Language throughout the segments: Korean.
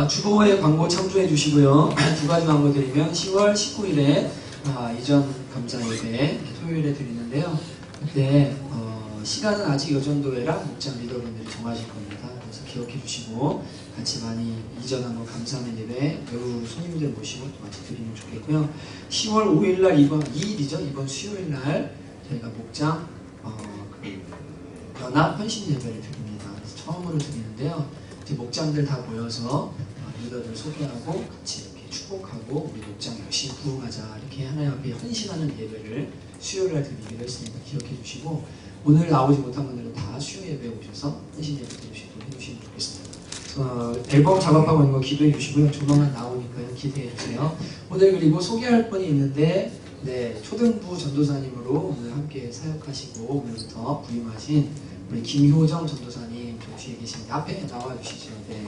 주보에 광고 참조해 주시고요. 두 가지 광고 드리면 10월 19일에 이전 감사 예배 토요일에 드리는데요. 그때 시간은 아직 여전도회랑 목장 리더분들이 정하실 겁니다. 그래서 기억해 주시고 같이 많이 이전한 거 감사하는 예배 배우 손님들 모시고 또 같이 드리면 좋겠고요. 10월 5일날 이번 2일이죠. 이번 수요일날 저희가 목장 연합 헌신 예배를 드립니다. 그래서 처음으로 드리는데요. 이제 목장들 다 모여서 리더들 소개하고 같이 이렇게 축복하고 우리 목장 열심히 부흥하자 이렇게 하나님 앞에 헌신하는 예배를 수요일날 드리기로 했으니까 기억해 주시고 오늘 나오지 못한 분들은 다 수요 예배 오셔서 헌신 예배 해주시면 좋겠습니다. 앨범 작업하고 있는 거 기도해 주시고요. 조만간 나오니까요. 기대해 주세요. 오늘 그리고 소개할 분이 있는데 초등부 전도사님으로 오늘 함께 사역하시고 오늘부터 부임하신 우리 김효정 전도사님 저 뒤에 계신데 앞에 나와 주시죠. 네.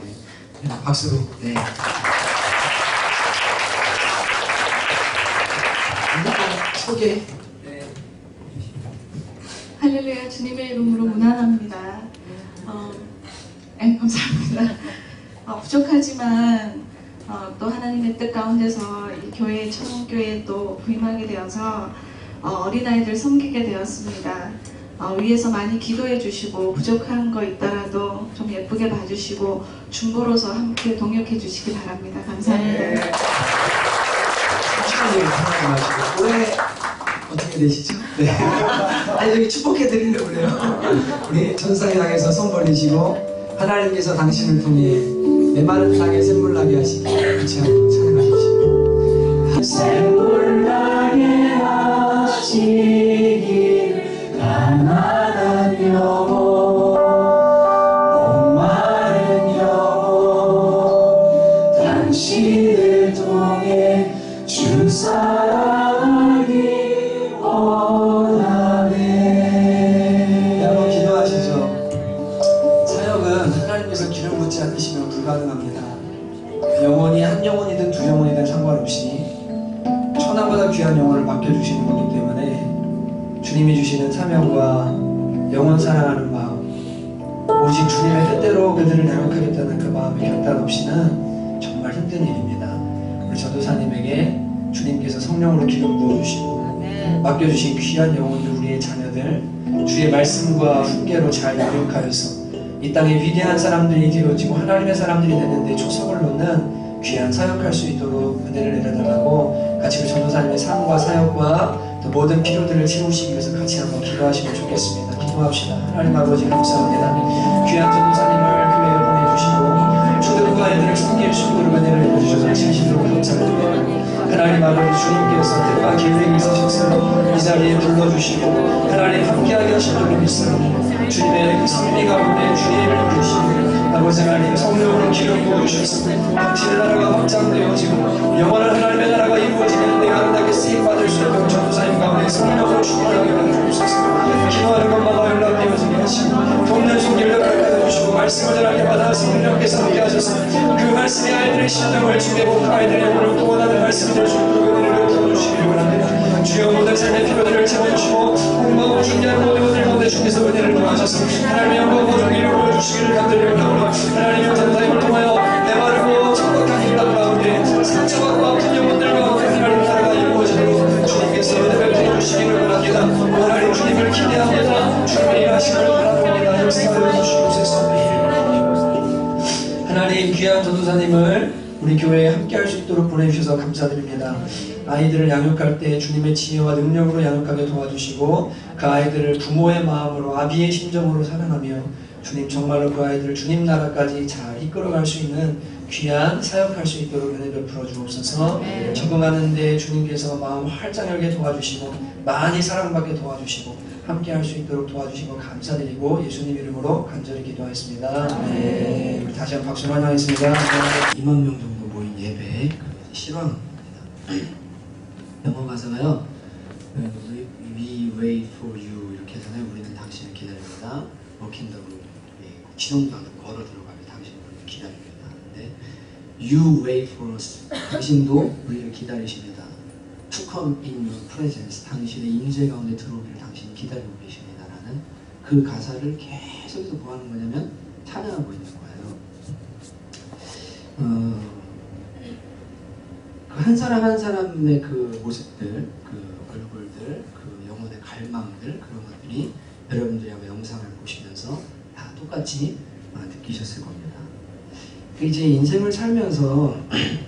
박수로. 네. 소개. 네. 할렐루야, 주님의 이름으로 문안합니다. 감사합니다. 부족하지만 또 하나님의 뜻 가운데서 이 교회 청교회에 또 부임하게 되어서 어린아이들 섬기게 되었습니다. 위에서 많이 기도해 주시고 부족한 거 있더라도 좀 예쁘게 봐주시고 중보로서 함께 동역해 주시기 바랍니다. 감사합니다. 네. 올해 어떻게 되시죠? 네. 아니 여기 축복해 드리려고 그래요. 우리 전사에 향해서 손 벌리시고 하나님께서 당신을 통해 메마른 땅에 샘물 나게 하시기 같이 한번 찬양하십시오. 샘물 나게 하시기 가난한 영혼 목마른 영혼 당신을 통해 주 사랑하기 원하네. 여러분 기도하시죠. 사역은 하나님께서 기름 붓지 않으시면 불가능합니다. 영혼이 한 영혼이든 두 영혼이든 상관없이 천하보다 귀한 영혼을 맡겨주시는 거기 때문에 주님이 주시는 사명과 영혼 사랑하는 마음, 오직 주님의 뜻대로 그들을 양육하겠다는 그 마음의 결단 없이는 정말 힘든 일입니다. 우리 전도사님에게 주님께서 성령으로 기름 부어주시고 맡겨주신 귀한 영혼들, 우리의 자녀들 주의 말씀과 훈계로 잘 양육하여서 이 땅에 위대한 사람들이 되어지고 하나님의 사람들이 되는데 초석을 놓는 귀한 사역할 수 있도록 은혜를 내려달라고 같이 우리 전도사님의 삶과 사역과 또 모든 필요들을 채우시기 위해서 같이 한번 기도하시면 좋겠습니다. 기도합시다. 하나님 아버지 감사합니다. 귀한 전도사님을 교회에 보내주시고 초등과 애들을 섬길 수 있도록 은혜를 내려주셔서 진심으로 감사드립니다. 하나님 아버지 주님께서 뜻과 계획이 있으셔서 이 자리에 불러주시고 하나님 함께하게 하시도록 믿습니다. 주님의 그 승리 가운데 주님을 부르시고 아버지 하나님 성령으로 기름 부어주셔서 당신의 나라가 확장되어지고 영원한 하나님의 나라가 이루어지는 데 아름답게 쓰임받을 수 있도록 전도사님 가운데 성령으로 충만하게 만들어주소서. 기도하는 것마다 연락되어지게 하시고 돕는 손길을 가르쳐주시고 말씀을 전할 때마다 성령께서 함께하셔서 그 말씀의 아이들의 심령을 주되고 그 아이들의 영혼을 구원하는 말씀이 될 수 있도록 은혜를 베풀어주시기를 원합니다. 주여 모든 삶의 필요들을 채워주시고 공부하고 준비한 모든 것들 가운데 주께서 은혜를 도와주셔서 하나님의 영광 모든 일을 보여주시기를 간절히 하나님의 전사님을 통하여 메마르고 척박한 이 땅 가운데 상처받고 아픈 영혼들 가운데 하나님 나라가 이루어지도록 주님께서 은혜를 베풀어주시기를 원합니다. 하나님 주님을 기대합니다. 주님의 일하심을 바라봅니다. 역사하여 주시옵소서. 하나님 귀한 전도사님을 우리 교회에 함께할 수 있도록 보내주셔서 감사드립니다. 아이들을 양육할 때 주님의 지혜와 능력으로 양육하게 도와주시고 그 아이들을 부모의 마음으로 아비의 심정으로 사랑하며 주님 정말로 그 아이들을 주님 나라까지 잘 이끌어갈 수 있는 귀한 사역할 수 있도록 은혜 베풀어 주옵소서. 적응하는 데 주님께서 마음 활짝 열게 도와주시고 많이 사랑받게 도와주시고 함께 할 수 있도록 도와주시고 감사드리고 예수님 이름으로 간절히 기도하겠습니다. 네. 우리 다시 한번 박수로 환영하겠습니다. 2만 명 정도 모인 예배 실황입니다. 영어 가사가요. We wait for you 이렇게 하잖아요. 우리는 당신을 기다립니다. Walk in the room. 지nom도 안 걸어 들어가면 당신을 기다립니다. 근데 You wait for us. 당신도 우리를 기다리십니다. To come in your presence. 당신의 임재 가운데 들어오기를 당신이 기다리고 계십니다. 라는 그 가사를 계속해서 뭐 하는 거냐면 찬양하고 있는 그 한 사람 한 사람의 그 모습들, 그 얼굴들, 그 영혼의 갈망들, 그런 것들이 여러분들이 아마 영상을 보시면서 다 똑같이 느끼셨을 겁니다. 이제 인생을 살면서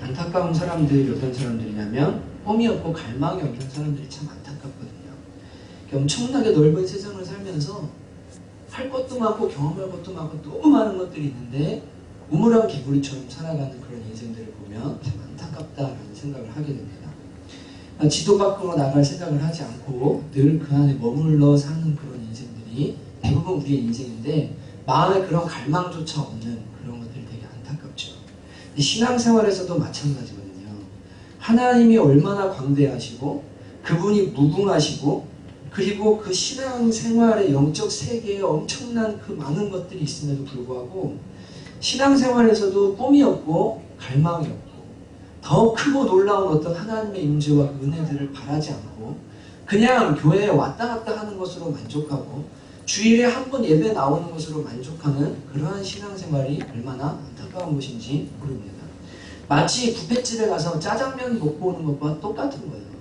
안타까운 사람들이 어떤 사람들이냐면 꿈이 없고 갈망이 없는 사람들이 참 안타깝거든요. 엄청나게 넓은 세상을 살면서 할 것도 많고 경험할 것도 많고 너무 많은 것들이 있는데 우물안 개구리처럼 살아가는 그런 인생들을 보면 참 안타깝다라는 생각을 하게 됩니다. 지도 밖으로 나갈 생각을 하지 않고 늘 그 안에 머물러 사는 그런 인생들이 대부분 우리의 인생인데 마음에 그런 갈망조차 없는 그런 것들이 되게 안타깝죠. 신앙생활에서도 마찬가지거든요. 하나님이 얼마나 광대하시고 그분이 무궁하시고 그리고 그 신앙생활의 영적 세계에 엄청난 그 많은 것들이 있음에도 불구하고 신앙생활에서도 꿈이 없고 갈망이 없고 더 크고 놀라운 어떤 하나님의 임재와 은혜들을 바라지 않고 그냥 교회에 왔다 갔다 하는 것으로 만족하고 주일에 한 번 예배 나오는 것으로 만족하는 그러한 신앙생활이 얼마나 안타까운 것인지 모릅니다. 마치 뷔페집에 가서 짜장면 먹고 오는 것과 똑같은 거예요.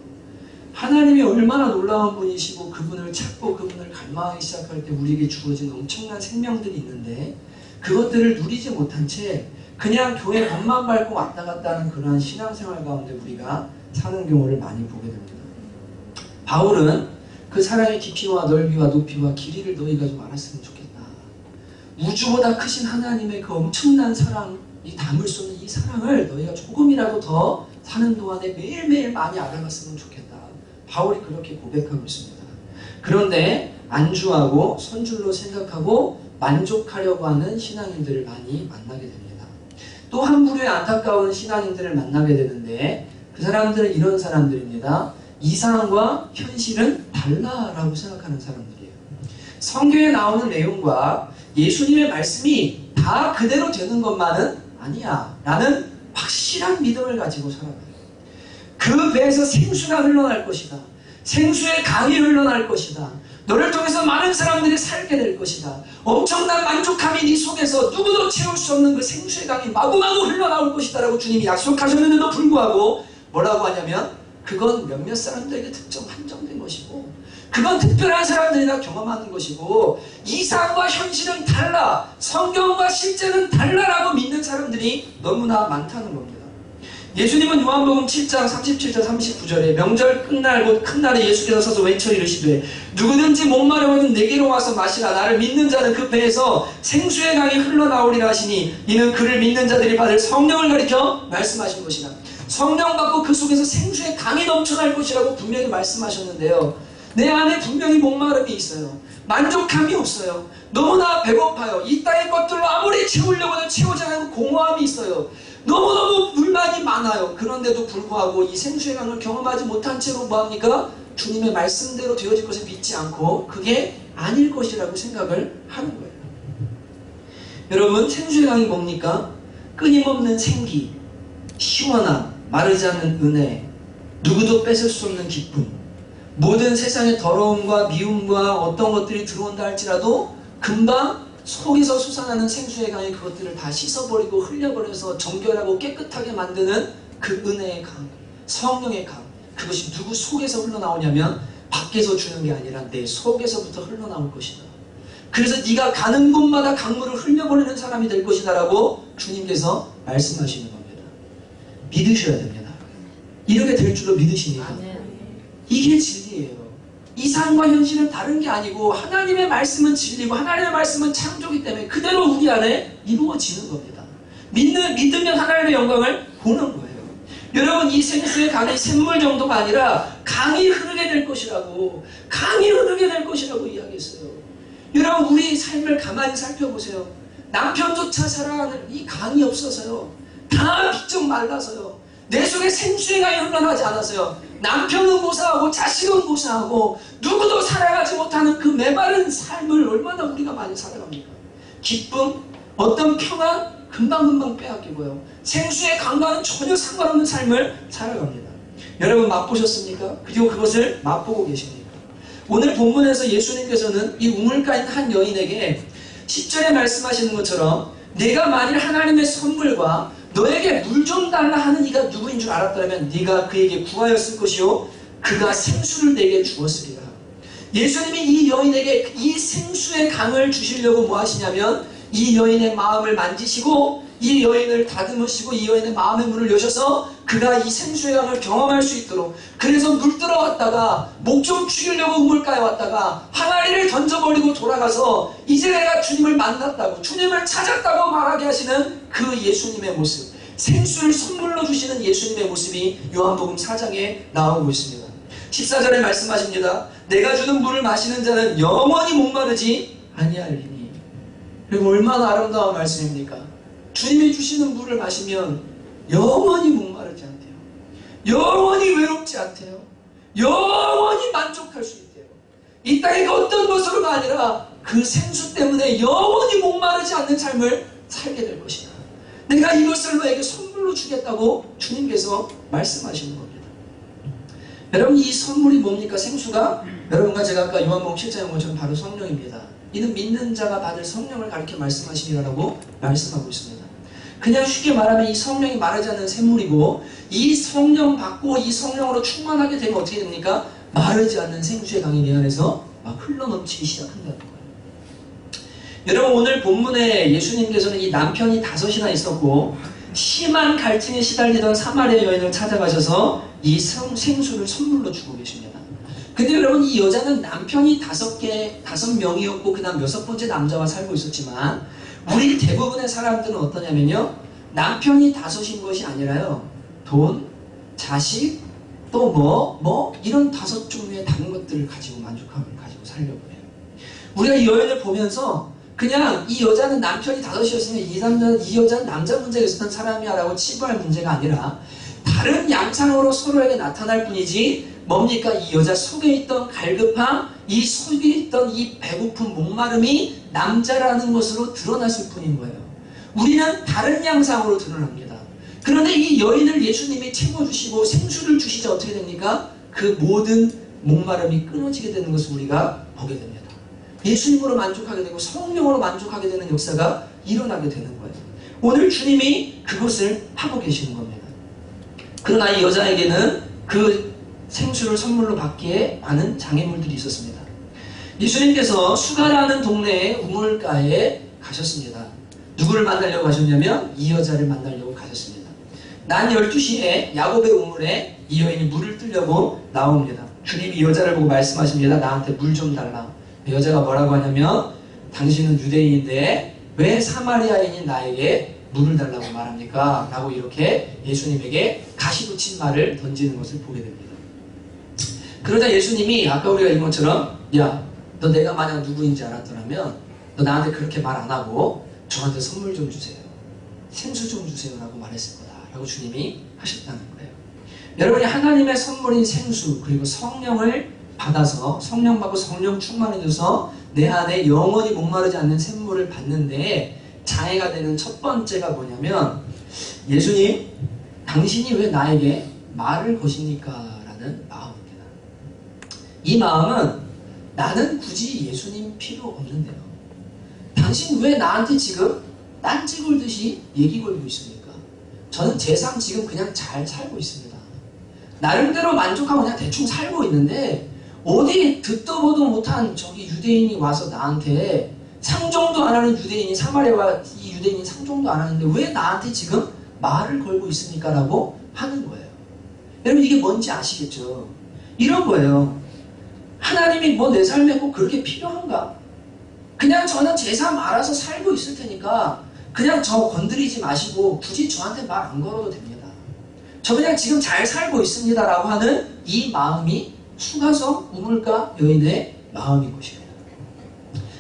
하나님이 얼마나 놀라운 분이시고 그분을 찾고 그분을 갈망하기 시작할 때 우리에게 주어진 엄청난 생명들이 있는데 그것들을 누리지 못한 채 그냥 교회 겉만 밟고 왔다 갔다 하는 그러한 신앙생활 가운데 우리가 사는 경우를 많이 보게 됩니다. 바울은 그 사랑의 깊이와 넓이와 높이와 길이를 너희가 좀 알았으면 좋겠다. 우주보다 크신 하나님의 그 엄청난 사랑, 이 담을 수 없는 이 사랑을 너희가 조금이라도 더 사는 동안에 매일매일 많이 알아갔으면 좋겠다. 바울이 그렇게 고백하고 있습니다. 그런데 안주하고 선줄로 생각하고 만족하려고 하는 신앙인들을 많이 만나게 됩니다. 또 한 부류의 안타까운 신앙인들을 만나게 되는데 그 사람들은 이런 사람들입니다. 이상과 현실은 달라라고 생각하는 사람들이에요. 성경에 나오는 내용과 예수님의 말씀이 다 그대로 되는 것만은 아니야 라는 확실한 믿음을 가지고 살아가요. 그 배에서 생수가 흘러날 것이다. 생수의 강이 흘러날 것이다. 너를 통해서 많은 사람들이 살게 될 것이다. 엄청난 만족함이 네 속에서 누구도 채울 수 없는 그 생수의 강이 마구마구 흘러나올 것이다 라고 주님이 약속하셨는데도 불구하고 뭐라고 하냐면 그건 몇몇 사람들에게 특정 한정된 것이고 그건 특별한 사람들이나 경험하는 것이고 이상과 현실은 달라, 성경과 실제는 달라라고 믿는 사람들이 너무나 많다는 겁니다. 예수님은 요한복음 7장 37절 39절에 명절 끝날 곧 큰 날에 예수께서 서서 외쳐 이르시되 누구든지 목마르거든 내게로 와서 마시라. 나를 믿는 자는 그 배에서 생수의 강이 흘러나오리라 하시니 이는 그를 믿는 자들이 받을 성령을 가리켜 말씀하신 것이라. 성령 받고 그 속에서 생수의 강이 넘쳐날 것이라고 분명히 말씀하셨는데요. 내 안에 분명히 목마름이 있어요. 만족함이 없어요. 너무나 배고파요. 이 땅의 것들로 아무리 채우려고 해도 채우지 않는 공허함이 있어요. 너무너무 불만이 많아요. 그런데도 불구하고 이 생수의 강을 경험하지 못한 채로 뭐합니까? 주님의 말씀대로 되어질 것을 믿지 않고 그게 아닐 것이라고 생각을 하는 거예요. 여러분, 생수의 강이 뭡니까? 끊임없는 생기, 시원함, 마르지 않는 은혜, 누구도 뺏을 수 없는 기쁨, 모든 세상의 더러움과 미움과 어떤 것들이 들어온다 할지라도 금방 속에서 솟아나는 생수의 강이 그것들을 다 씻어버리고 흘려버려서 정결하고 깨끗하게 만드는 그 은혜의 강, 성령의 강, 그것이 누구 속에서 흘러나오냐면 밖에서 주는 게 아니라 내 속에서부터 흘러나올 것이다. 그래서 네가 가는 곳마다 강물을 흘려버리는 사람이 될 것이다 라고 주님께서 말씀하시는 겁니다. 믿으셔야 됩니다. 이렇게 될 줄로 믿으십니까? 이게 진리예요. 이상과 현실은 다른 게 아니고 하나님의 말씀은 진리고 하나님의 말씀은 창조기 때문에 그대로 우리 안에 이루어지는 겁니다. 믿으면 하나님의 영광을 보는 거예요. 여러분, 이 생수의 강이 샘물 정도가 아니라 강이 흐르게 될 것이라고, 강이 흐르게 될 것이라고 이야기했어요. 여러분, 우리 삶을 가만히 살펴보세요. 남편조차 사랑하는 이 강이 없어서요. 다 비쩍 말라서요. 내 속에 생수의 강이 흘러나지 않아서요. 남편은 고사하고 자식은 고사하고 누구도 살아가지 못하는 그 메마른 삶을 얼마나 우리가 많이 살아갑니까? 기쁨, 어떤 평안 금방금방 빼앗기고요. 생수의 강과는 전혀 상관없는 삶을 살아갑니다. 여러분, 맛보셨습니까? 그리고 그것을 맛보고 계십니까? 오늘 본문에서 예수님께서는 이 우물가에 있는 한 여인에게 10절에 말씀하시는 것처럼 내가 만일 하나님의 선물과 너에게 물 좀 달라 하는 이가 누구인 줄 알았더라면 네가 그에게 구하였을 것이요 그가 생수를 내게 주었으리라. 예수님이 이 여인에게 이 생수의 강을 주시려고 뭐 하시냐면 이 여인의 마음을 만지시고 이 여인을 다듬으시고 이 여인의 마음의 문을 여셔서 그가 이 생수의 강을 경험할 수 있도록, 그래서 물들어 왔다가 목 좀 죽이려고 우물가에 왔다가 항아리를 던져버리고 돌아가서 이제 내가 주님을 만났다고, 주님을 찾았다고 말하게 하시는 그 예수님의 모습, 생수를 선물로 주시는 예수님의 모습이 요한복음 4장에 나오고 있습니다. 14절에 말씀하십니다. 내가 주는 물을 마시는 자는 영원히 목마르지 아니하리니. 그리고 얼마나 아름다운 말씀입니까? 주님이 주시는 물을 마시면 영원히 목마르지 않대요. 영원히 외롭지 않대요. 영원히 만족할 수 있대요. 이 땅의 어떤 것으로가 아니라 그 생수 때문에 영원히 목마르지 않는 삶을 살게 될 것이다. 내가 이것을 너에게 선물로 주겠다고 주님께서 말씀하시는 겁니다. 여러분, 이 선물이 뭡니까? 생수가 여러분과 제가 아까 요한복음 7장에 보면 바로 성령입니다. 이는 믿는 자가 받을 성령을 가리켜 말씀하시니라라고 말씀하고 있습니다. 그냥 쉽게 말하면 이 성령이 마르지 않는 샘물이고, 이 성령 받고 이 성령으로 충만하게 되면 어떻게 됩니까? 마르지 않는 생수의 강이 내 안에서 막 흘러넘치기 시작한다는 거예요. 여러분, 오늘 본문에 예수님께서는 이 남편이 5이나 있었고 심한 갈증에 시달리던 사마리아 여인을 찾아가셔서 이 생수를 선물로 주고 계십니다. 근데 여러분, 이 여자는 남편이 5명이었고 그 다음 6번째 남자와 살고 있었지만, 우리 대부분의 사람들은 어떠냐면요, 남편이 5인 것이 아니라요, 돈, 자식, 또 이런 5종류의 다른 것들을 가지고 만족함을 가지고 살려고 해요. 우리가 이 여인을 보면서 그냥 이 여자는 남편이 5이었으면 이 여자는 남자 문제가 있었던 사람이야 라고 치부할 문제가 아니라, 다른 양상으로 서로에게 나타날 뿐이지, 뭡니까? 이 여자 속에 있던 갈급함, 이 속에 있던 이 배고픔, 목마름이 남자라는 것으로 드러났을 뿐인 거예요. 우리는 다른 양상으로 드러납니다. 그런데 이 여인을 예수님이 채워주시고 생수를 주시자 어떻게 됩니까? 그 모든 목마름이 끊어지게 되는 것을 우리가 보게 됩니다. 예수님으로 만족하게 되고 성령으로 만족하게 되는 역사가 일어나게 되는 거예요. 오늘 주님이 그것을 하고 계시는 겁니다. 그러나 이 여자에게는 그 생수를 선물로 받기에 많은 장애물들이 있었습니다. 예수님께서 수가라는 동네의 우물가에 가셨습니다. 누구를 만나려고 가셨냐면 이 여자를 만나려고 가셨습니다. 낮 12시에 야곱의 우물에 이 여인이 물을 뜨려고 나옵니다. 주님이 이 여자를 보고 말씀하십니다. 나한테 물 좀 달라. 여자가 뭐라고 하냐면, 당신은 유대인인데 왜 사마리아인인 나에게 물을 달라고 말합니까? 라고 이렇게 예수님에게 가시붙인 말을 던지는 것을 보게 됩니다. 그러자 예수님이 아까 우리가 읽은 것처럼, 야, 너 내가 만약 누구인지 알았더라면 너 나한테 그렇게 말 안 하고 저한테 선물 좀 주세요, 생수 좀 주세요 라고 말했을 거다 라고 주님이 하셨다는 거예요. 여러분이 하나님의 선물인 생수, 그리고 성령을 받아서 성령 받고 성령 충만해져서 내 안에 영원히 목마르지 않는 샘물을 받는데 장애가 되는 첫 번째가 뭐냐면, 예수님, 당신이 왜 나에게 말을 거십니까? 라는 마음입니다. 이 마음은, 나는 굳이 예수님 필요 없는데요, 당신 왜 나한테 지금 딴지 걸듯이 얘기 걸고 있습니까? 저는 제 삶 지금 그냥 잘 살고 있습니다. 나름대로 만족하고 그냥 대충 살고 있는데, 어디 듣도 보도 못한 저기 유대인이 와서 나한테 상종도 안 하는 유대인이, 사마리아와 이 유대인이 상종도 안 하는데 왜 나한테 지금 말을 걸고 있습니까? 라고 하는 거예요. 여러분, 이게 뭔지 아시겠죠? 이런 거예요. 하나님이 뭐 내 삶에 꼭 그렇게 필요한가? 그냥 저는 제 삶 알아서 살고 있을 테니까 그냥 저 건드리지 마시고 굳이 저한테 말 안 걸어도 됩니다. 저 그냥 지금 잘 살고 있습니다 라고 하는 이 마음이 수가성 우물가 여인의 마음인 것입니다.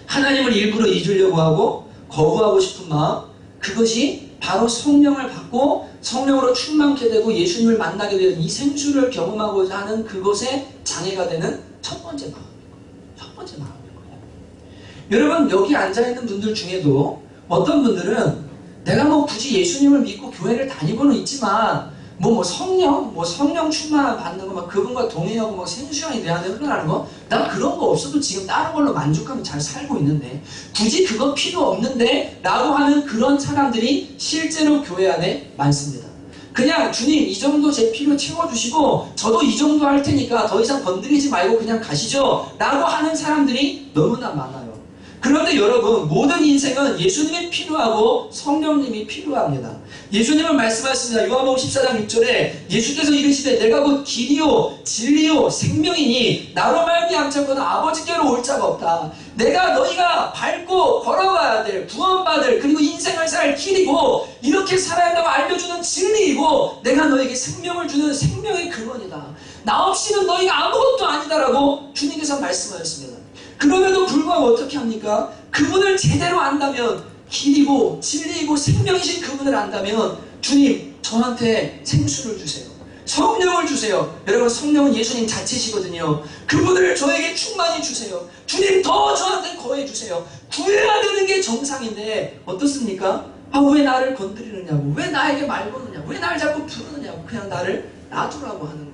하나님을 일부러 잊으려고 하고 거부하고 싶은 마음, 그것이 바로 성령을 받고 성령으로 충만케 되고 예수님을 만나게 되는 이 생수를 경험하고자 하는 그것에 장애가 되는 첫 번째 마음인 거예요. 첫 번째 마음인 거예요. 여러분, 여기 앉아있는 분들 중에도 어떤 분들은 내가 뭐 굳이 예수님을 믿고 교회를 다니고는 있지만 성령 충만함 받는 거, 막 그분과 동행하고 막 생수형이 돼야 되는 거, 난 그런 거 없어도 지금 다른 걸로 만족하면 잘 살고 있는데, 굳이 그거 필요 없는데? 라고 하는 그런 사람들이 실제로 교회 안에 많습니다. 그냥 주님 이 정도 제 필요 채워주시고 저도 이 정도 할 테니까 더 이상 건드리지 말고 그냥 가시죠 라고 하는 사람들이 너무나 많아요. 그런데 여러분, 모든 인생은 예수님이 필요하고 성령님이 필요합니다. 예수님은 말씀하셨습니다. 요한복음 14장 6절에 예수께서 이르시되 내가 곧 길이요 진리요 생명이니 나로 말미암자고는 아버지께로 올 자가 없다. 내가 너희가 밟고 걸어가야 될 구원받을 그리고 인생을 살 길이고 이렇게 살아야 한다고 알려주는 진리이고 내가 너에게 생명을 주는 생명의 근원이다. 나 없이는 너희가 아무것도 아니다라고 주님께서 말씀하셨습니다. 그럼에도 불구하고 어떻게 합니까? 그분을 제대로 안다면, 길이고 진리이고 생명이신 그분을 안다면 주님 저한테 생수를 주세요. 성령을 주세요. 여러분, 성령은 예수님 자체시거든요. 그분을 저에게 충만히 주세요. 주님 더 저한테 거해 주세요. 구해야 되는 게 정상인데 어떻습니까? 왜 나를 건드리느냐고, 왜 나에게 말 거느냐고, 왜 나를 자꾸 부르느냐고, 그냥 나를 놔두라고 하는 거예요.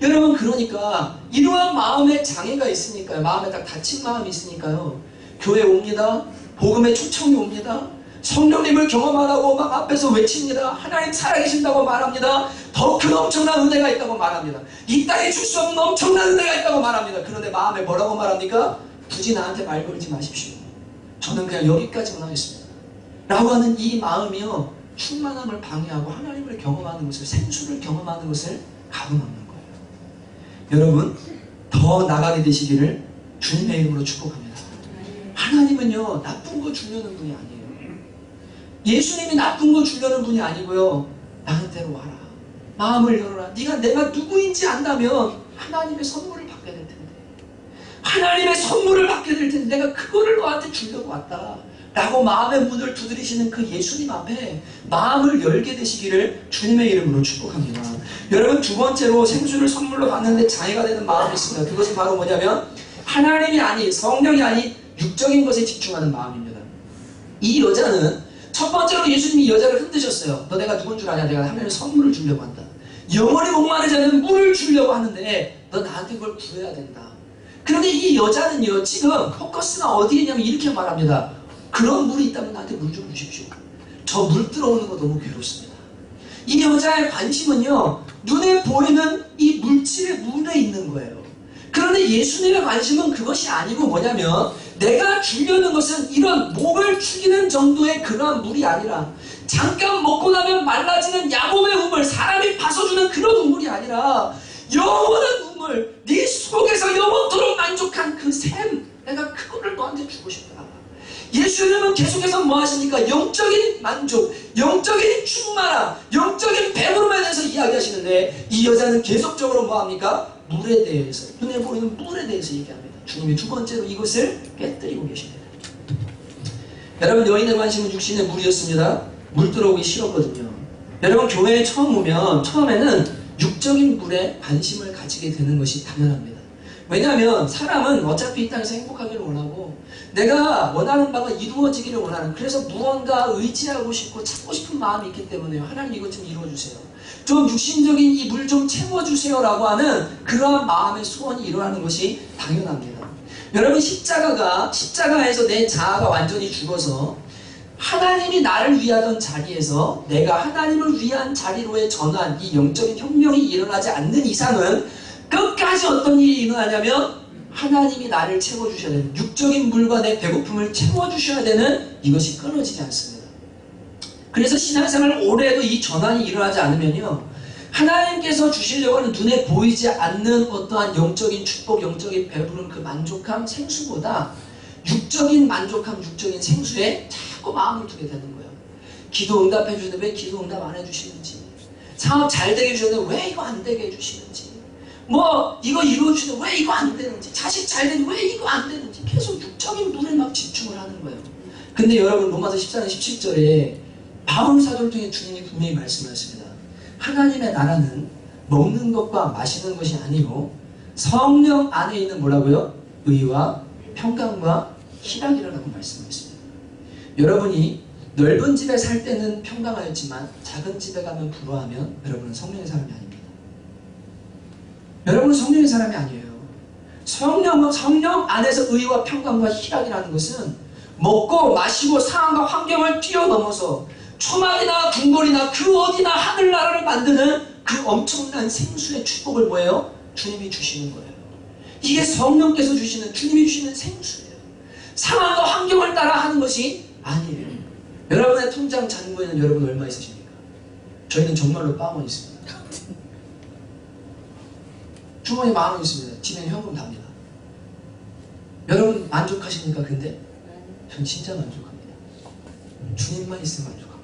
여러분, 그러니까 이러한 마음에 장애가 있으니까요. 마음에 딱 닫힌 마음이 있으니까요. 교회 옵니다. 복음의 초청이 옵니다. 성령님을 경험하라고 막 앞에서 외칩니다. 하나님 살아계신다고 말합니다. 더 큰 엄청난 은혜가 있다고 말합니다. 이 땅에 줄 수 없는 엄청난 은혜가 있다고 말합니다. 그런데 마음에 뭐라고 말합니까? 굳이 나한테 말 걸지 마십시오. 저는 그냥 여기까지만 하겠습니다. 라고 하는 이 마음이요, 충만함을 방해하고 하나님을 경험하는 것을, 생수를 경험하는 것을 가로막는 거예요. 여러분, 더 나가게 되시기를 주님의 이름으로 축복합니다. 하나님은요, 나쁜 거 주려는 분이 아니에요. 예수님이 나쁜 거 주려는 분이 아니고요, 나한테로 와라, 마음을 열어라. 내가 누구인지 안다면 하나님의 선물을 받게 될 텐데, 하나님의 선물을 받게 될 텐데 내가 그거를 너한테 주려고 왔다 라고 마음의 문을 두드리시는 그 예수님 앞에 마음을 열게 되시기를 주님의 이름으로 축복합니다. 여러분, 두 번째로 생수를 선물로 받는데 장애가 되는 마음이 있습니다. 그것은 바로 뭐냐면 하나님이 아닌, 성령이 아닌 육적인 것에 집중하는 마음입니다. 이 여자는 첫 번째로 예수님이 이 여자를 흔드셨어요. 너 내가 누군 줄 아냐? 내가 하나님의 선물을 주려고 한다. 영원히 목마르지 않는 물을 주려고 하는데 너 나한테 그걸 구해야 된다. 그런데 이 여자는요, 지금 포커스가 어디에 있냐면 이렇게 말합니다. 그런 물이 있다면 나한테 물 좀 주십시오. 저 물 들어오는 거 너무 괴롭습니다. 이 여자의 관심은요, 눈에 보이는 이 물질의 물에 있는 거예요. 그런데 예수님의 관심은 그것이 아니고 뭐냐면, 내가 주려는 것은 이런 목을 축이는 정도의 그러한 물이 아니라, 잠깐 먹고 나면 말라지는 야곱의 우물, 사람이 봐서주는 그런 우물이 아니라 영원한 우물, 네 속에서 영원토록 만족한 그 샘, 내가 그거를 너한테 주고 싶다. 예수님은 계속해서 뭐 하십니까? 영적인 만족, 영적인 충만함, 영적인 배부름에 대해서 이야기하시는데, 이 여자는 계속적으로 뭐 합니까? 물에 대해서, 눈에 보이는 물에 대해서 얘기합니다. 주님이 두 번째로 이것을 깨뜨리고 계십니다. 여러분, 여인의 관심은 육신의 물이었습니다. 물 들어오기 싫었거든요. 여러분, 교회에 처음 오면 처음에는 육적인 물에 관심을 가지게 되는 것이 당연합니다. 왜냐하면 사람은 어차피 이 땅에서 행복하기를 원하고 내가 원하는 바가 이루어지기를 원하는, 그래서 무언가 의지하고 싶고 찾고 싶은 마음이 있기 때문에요. 하나님 이것 좀 이루어주세요. 좀 육신적인 이 물 좀 채워주세요 라고 하는 그러한 마음의 소원이 일어나는 것이 당연합니다. 여러분, 십자가에서 내 자아가 완전히 죽어서 하나님이 나를 위하던 자리에서 내가 하나님을 위한 자리로의 전환, 이 영적인 혁명이 일어나지 않는 이상은 끝까지 어떤 일이 일어나냐면 하나님이 나를 채워주셔야 되는, 육적인 물과 내 배고픔을 채워주셔야 되는 이것이 끊어지지 않습니다. 그래서 신앙생활 오래 해도 이 전환이 일어나지 않으면요, 하나님께서 주시려고 하는 눈에 보이지 않는 어떠한 영적인 축복, 영적인 배부름, 그 만족함, 생수보다 육적인 만족함, 육적인 생수에 자꾸 마음을 두게 되는 거예요. 기도 응답해 주시는데 왜 기도 응답 안 해주시는지, 사업 잘 되게 해주시는데 왜 이거 안 되게 해주시는지, 뭐 이거 이루어주시는데 왜 이거 안 되는지, 자식 잘 되는데 왜 이거 안 되는지, 계속 육적인 물에 막 집중을 하는 거예요. 근데 여러분, 로마서 14장 17절에 바울 사도를 통해 주님이 분명히 말씀하십니다. 하나님의 나라는 먹는 것과 마시는 것이 아니고 성령 안에 있는 뭐라고요? 의와 평강과 희락이라고 말씀하셨습니다. 여러분이 넓은 집에 살 때는 평강하였지만 작은 집에 가면 불화하면 여러분은 성령의 사람이 아닙니다. 여러분은 성령의 사람이 아니에요. 성령 안에서 의와 평강과 희락이라는 것은 먹고 마시고 상황과 환경을 뛰어넘어서 초막이나 궁궐이나 그 어디나 하늘나라를 만드는 그 엄청난 생수의 축복을 뭐예요? 주님이 주시는 거예요. 이게 성령께서 주시는, 주님이 주시는 생수예요. 상황과 환경을 따라 하는 것이 아니에요. 여러분의 통장 잔고에는 여러분 얼마 있으십니까? 저희는 정말로 10,000원 있습니다. 주머니 10,000원 있습니다. 집에는 현금 답니다. 여러분 만족하십니까? 근데 전 진짜 만족합니다. 주님만 있으면 만족합니다.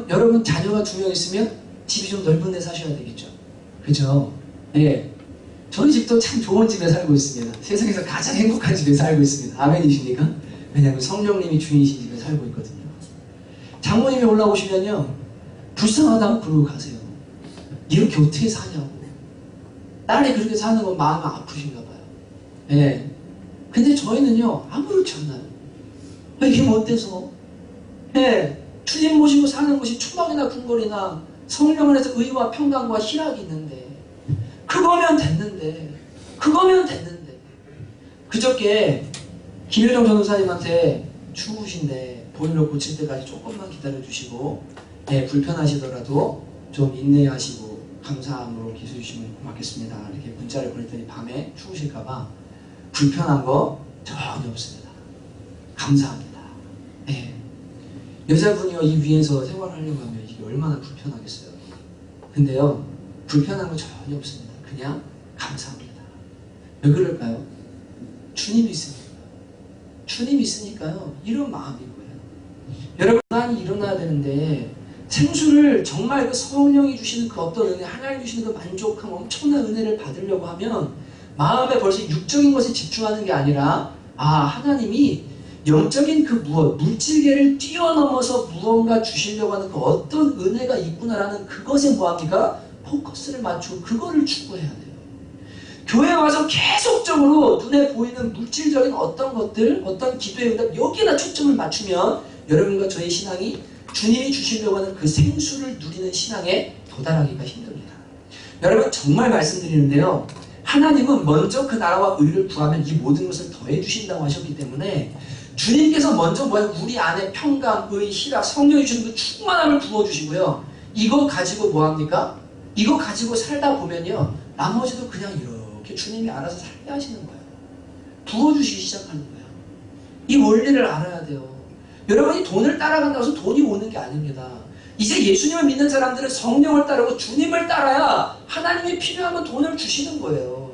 여러분 자녀가 2명 있으면 집이 좀 넓은 데 사셔야 되겠죠. 그죠? 예. 저희 집도 참 좋은 집에 살고 있습니다. 세상에서 가장 행복한 집에 살고 있습니다. 아멘이십니까? 왜냐하면 성령님이 주인이신 집에 살고 있거든요. 장모님이 올라오시면요, 불쌍하다고 그러고 가세요. 이렇게 어떻게 사냐고. 딸이 그렇게 사는 건 마음이 아프신가 봐요. 예. 근데 저희는요, 아무렇지 않나요. 이게 뭐 어때서? 예. 주님 모시고 사는 것이 초막이나 궁궐이나 성령 안에서 의와 평강과 희락이 있는데, 그거면 됐는데 그저께 김효정 전도사님한테 추우신데 보일러 고칠 때까지 조금만 기다려주시고, 네, 불편하시더라도 좀 인내하시고 감사함으로 기술 주시면 고맙겠습니다. 이렇게 문자를 보냈더니 밤에 추우실까봐 불편한 거 전혀 없습니다. 감사합니다. 네. 여자분이요, 이 위에서 생활하려고 하면 이게 얼마나 불편하겠어요. 근데요, 불편한 거 전혀 없습니다. 그냥 감사합니다. 왜 그럴까요? 주님이 있으니까. 주님이 있으니까요, 이런 마음인 거예요. 여러분, 하나님이 일어나야 되는데 생수를 정말 그 성령이 주시는 그 어떤 은혜, 하나님 주시는 그 만족함, 엄청난 은혜를 받으려고 하면 마음에 벌써 육적인 것에 집중하는 게 아니라, 하나님이 영적인 그 물질계를 뛰어넘어서 무언가 주시려고 하는 그 어떤 은혜가 있구나라는 그것에 뭐합니까? 포커스를 맞추고 그거를 추구해야 돼요. 교회에 와서 계속적으로 눈에 보이는 물질적인 어떤 것들, 어떤 기도의 응답, 여기에다 초점을 맞추면 여러분과 저의 신앙이 주님이 주시려고 하는 그 생수를 누리는 신앙에 도달하기가 힘듭니다. 여러분, 정말 말씀드리는데요, 하나님은 먼저 그 나라와 의를 구하면 이 모든 것을 더해 주신다고 하셨기 때문에 주님께서 먼저 우리 안에 평강, 의, 희락, 성령이 주시는 그 충만함을 부어주시고요, 이거 가지고 뭐합니까? 이거 가지고 살다 보면요, 나머지도 그냥 이렇게 주님이 알아서 살게 하시는 거예요. 부어주시기 시작하는 거예요. 이 원리를 알아야 돼요. 여러분이 돈을 따라간다고 해서 돈이 오는 게 아닙니다. 이제 예수님을 믿는 사람들은 성령을 따르고 주님을 따라야 하나님이 필요하면 돈을 주시는 거예요.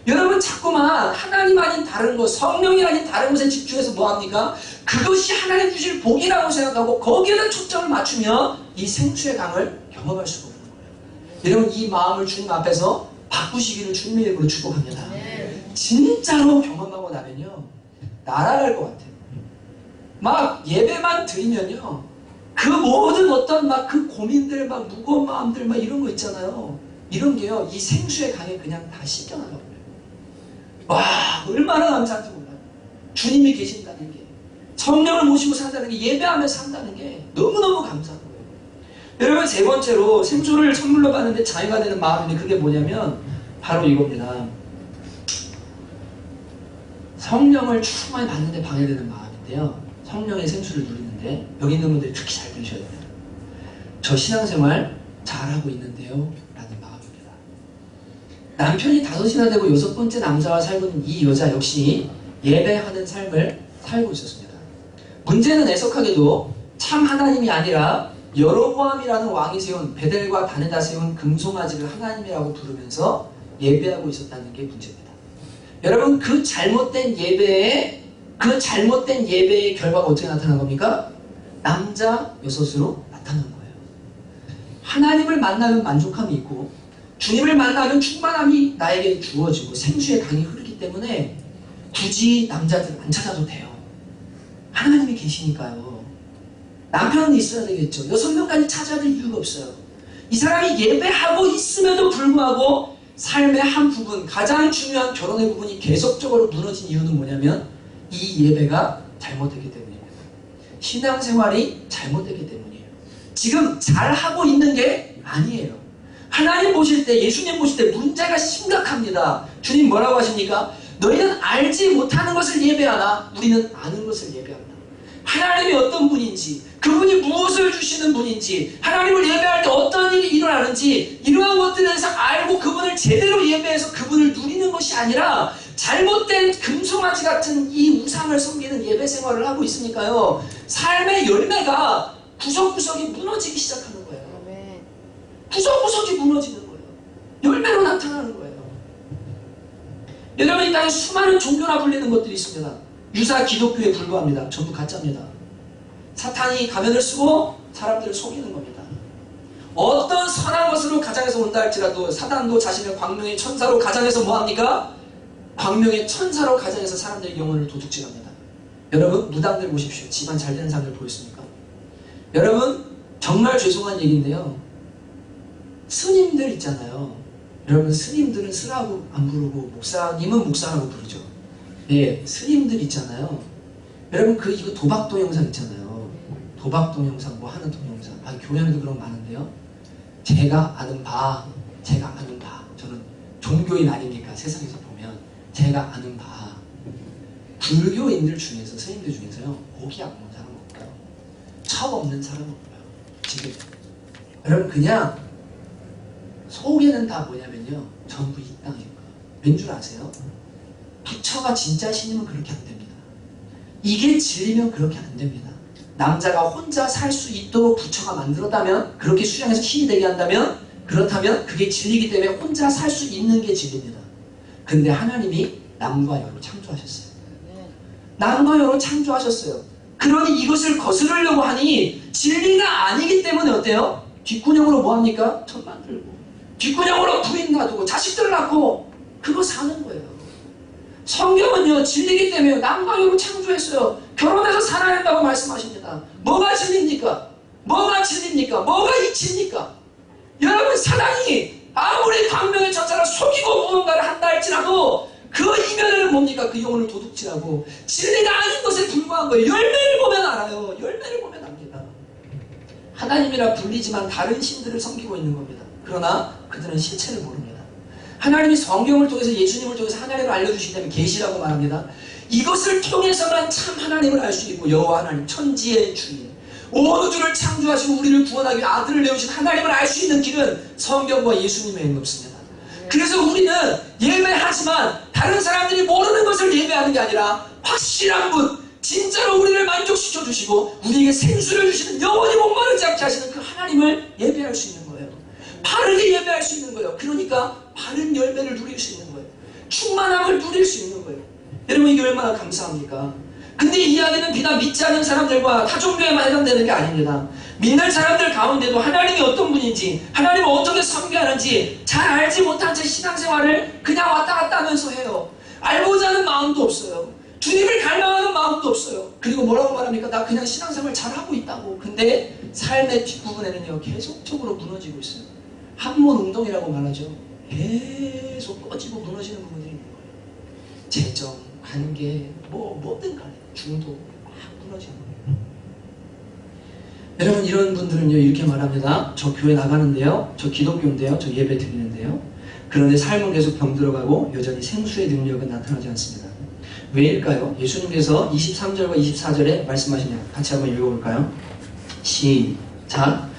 여러분 자꾸만 하나님 아닌 다른 것, 성령이 아닌 다른 것에 집중해서 뭐합니까? 그것이 하나님 주실 복이라고 생각하고 거기에다 초점을 맞추면 이 생수의 강을 경험할 수가 없는 거예요. 여러분, 이 마음을 주님 앞에서 바꾸시기를 주님의 이름으로 축복합니다. 진짜로 경험하고 나면요, 날아갈 것 같아요. 막 예배만 드리면요, 그 모든 어떤 막 그 고민들, 막 무거운 마음들, 막 이런 거 있잖아요. 이런 게요, 이 생수의 강에 그냥 다 씻겨나가요. 와, 얼마나 감사한지 몰라요. 주님이 계신다는 게, 성령을 모시고 산다는 게, 예배하면서 산다는 게 너무너무 감사한 거예요. 여러분, 세 번째로 생수를 선물로 받는데 장애가 되는 마음인데 그게 뭐냐면 바로 이겁니다. 성령을 충만히 받는데 방해되는 마음인데요, 성령의 생수를 누리는데 여기 있는 분들이 특히 잘 들으셔야 됩니다. 저 신앙생활 잘하고 있는데요 라는 마음입니다. 남편이 5이나 되고 6번째 남자와 살고 있는 이 여자 역시 예배하는 삶을 살고 있었습니다. 문제는 애석하게도 참 하나님이 아니라 여로보암이라는 왕이 세운, 베델과 단에다 세운 금송아지를 하나님이라고 부르면서 예배하고 있었다는 게 문제입니다. 여러분, 그 잘못된 예배의 결과가 어떻게 나타난 겁니까? 남자 6으로 나타난 거예요. 하나님을 만나면 만족함이 있고 주님을 만나면 충만함이 나에게 주어지고 생수의 강이 흐르기 때문에 굳이 남자들 안 찾아도 돼요. 하나님이 계시니까요. 남편은 있어야 되겠죠. 6명까지 찾아야 될 이유가 없어요. 이 사람이 예배하고 있음에도 불구하고 삶의 한 부분, 가장 중요한 결혼의 부분이 계속적으로 무너진 이유는 뭐냐면 이 예배가 잘못됐기 때문입니다. 신앙생활이 잘못됐기 때문이에요. 지금 잘하고 있는 게 아니에요. 하나님 보실 때, 예수님 보실 때 문제가 심각합니다. 주님 뭐라고 하십니까? 너희는 알지 못하는 것을 예배하나 우리는 아는 것을 예배한다. 하나님이 어떤 분인지, 그분이 무엇을 주시는 분인지, 하나님을 예배할 때 어떤 일이 일어나는지, 이러한 것들에 대해서 알고 그분을 제대로 예배해서 그분을 누리는 것이 아니라 잘못된 금송아지 같은 이 우상을 섬기는 예배 생활을 하고 있으니까요, 삶의 열매가 구석구석이 무너지기 시작하는 거예요. 구석구석이 무너지는 거예요. 열매로 나타나는 거예요. 여러분, 이 땅에 수많은 종교나 불리는 것들이 있습니다. 유사 기독교에 불과합니다. 전부 가짜입니다. 사탄이 가면을 쓰고 사람들을 속이는 겁니다. 어떤 선한 것으로 가장해서 온다 할지라도 사단도 자신을 광명의 천사로 가장해서 뭐합니까? 광명의 천사로 가장해서 사람들의 영혼을 도둑질합니다. 여러분, 무당들 보십시오. 집안 잘 되는 사람들 보였습니까? 여러분, 정말 죄송한 얘기인데요, 스님들 있잖아요. 여러분, 스님들은 쓰라고 안 부르고 목사님은 목사라고 부르죠. 예, 스님들 있잖아요. 여러분, 이거 도박 동영상 있잖아요. 도박 동영상, 뭐 하는 동영상. 교회에도 그런 거 많은데요. 제가 아는 바. 저는 종교인 아닙니까? 세상에서 보면. 제가 아는 바. 불교인들 중에서, 스님들 중에서요, 고기 안 먹는 사람 없고요. 첩 없는 사람 없고요. 지금. 여러분, 그냥 속에는 다 뭐냐면요, 전부 이 땅인 거예요. 왠 줄 아세요? 부처가 진짜 신이면 그렇게 안 됩니다. 이게 진리면 그렇게 안 됩니다. 남자가 혼자 살 수 있도록 부처가 만들었다면, 그렇게 수양해서 신이 되게 한다면, 그렇다면 그게 진리이기 때문에 혼자 살 수 있는 게 진리입니다. 근데 하나님이 남과 여로 창조하셨어요. 남과 여로 창조하셨어요. 그러니 이것을 거스르려고 하니 진리가 아니기 때문에 어때요? 뒷구녕으로 뭐합니까? 천 만들고, 뒷구녕으로 부인 놔두고 자식들 낳고 그거 사는 거예요. 성경은요, 진리기 때문에 남과 여로 창조했어요. 결혼해서 살아야 한다고 말씀하십니다. 뭐가 진리입니까? 뭐가 진리입니까? 뭐가 이치입니까? 여러분, 사단이 아무리 광명의 천사를 속이고 무언가를 한다 할지라도 그 이면에는 뭡니까? 그 영혼을 도둑질하고 진리가 아닌 것에 불과한 거예요. 열매를 보면 알아요. 열매를 보면 압니다. 하나님이라 불리지만 다른 신들을 섬기고 있는 겁니다. 그러나 그들은 실체를 모릅니다. 하나님이 성경을 통해서, 예수님을 통해서 하나님을 알려주시기 때문에 계시라고 말합니다. 이것을 통해서만 참 하나님을 알 수 있고, 여호와 하나님, 천지의 주인, 온 우주를 창조하시고 우리를 구원하기 위해 아들을 내오신 하나님을 알 수 있는 길은 성경과 예수님 외에는 없습니다. 그래서 우리는 예배하지만 다른 사람들이 모르는 것을 예배하는 게 아니라 확실한 분, 진짜로 우리를 만족시켜 주시고 우리에게 생수를 주시는, 영원히 목마르지 않게 하시는 그 하나님을 예배할 수 있는 거예요. 바르게 예배할 수 있는 거예요. 그러니까 바른 열매를 누릴 수 있는 거예요. 충만함을 누릴 수 있는 거예요. 여러분, 이게 얼마나 감사합니까? 근데 이 이야기는 비단 믿지 않는 사람들과 타종교에만 해당되는 게 아닙니다. 믿는 사람들 가운데도 하나님이 어떤 분인지, 하나님을 어떻게 섬겨하는지 잘 알지 못한 채 신앙생활을 그냥 왔다 갔다 하면서 해요. 알고자 하는 마음도 없어요. 주님을 갈망하는 마음도 없어요. 그리고 뭐라고 말합니까? 나 그냥 신앙생활 잘하고 있다고. 근데 삶의 뒷부분에는요, 계속적으로 무너지고 있어요. 한몬 운동이라고 말하죠. 계속 꺼지고 무너지는 부분들이 있는 거예요. 재정, 관계, 뭐든 간에 중도 막 무너지는 거예요. 여러분, 이런 분들은요, 이렇게 말합니다. 저 교회 나가는데요, 저 기독교인데요, 저 예배 드리는데요, 그런데 삶은 계속 병들어가고 여전히 생수의 능력은 나타나지 않습니다. 왜일까요? 예수님께서 23절과 24절에 말씀하시네요. 같이 한번 읽어볼까요? 시작.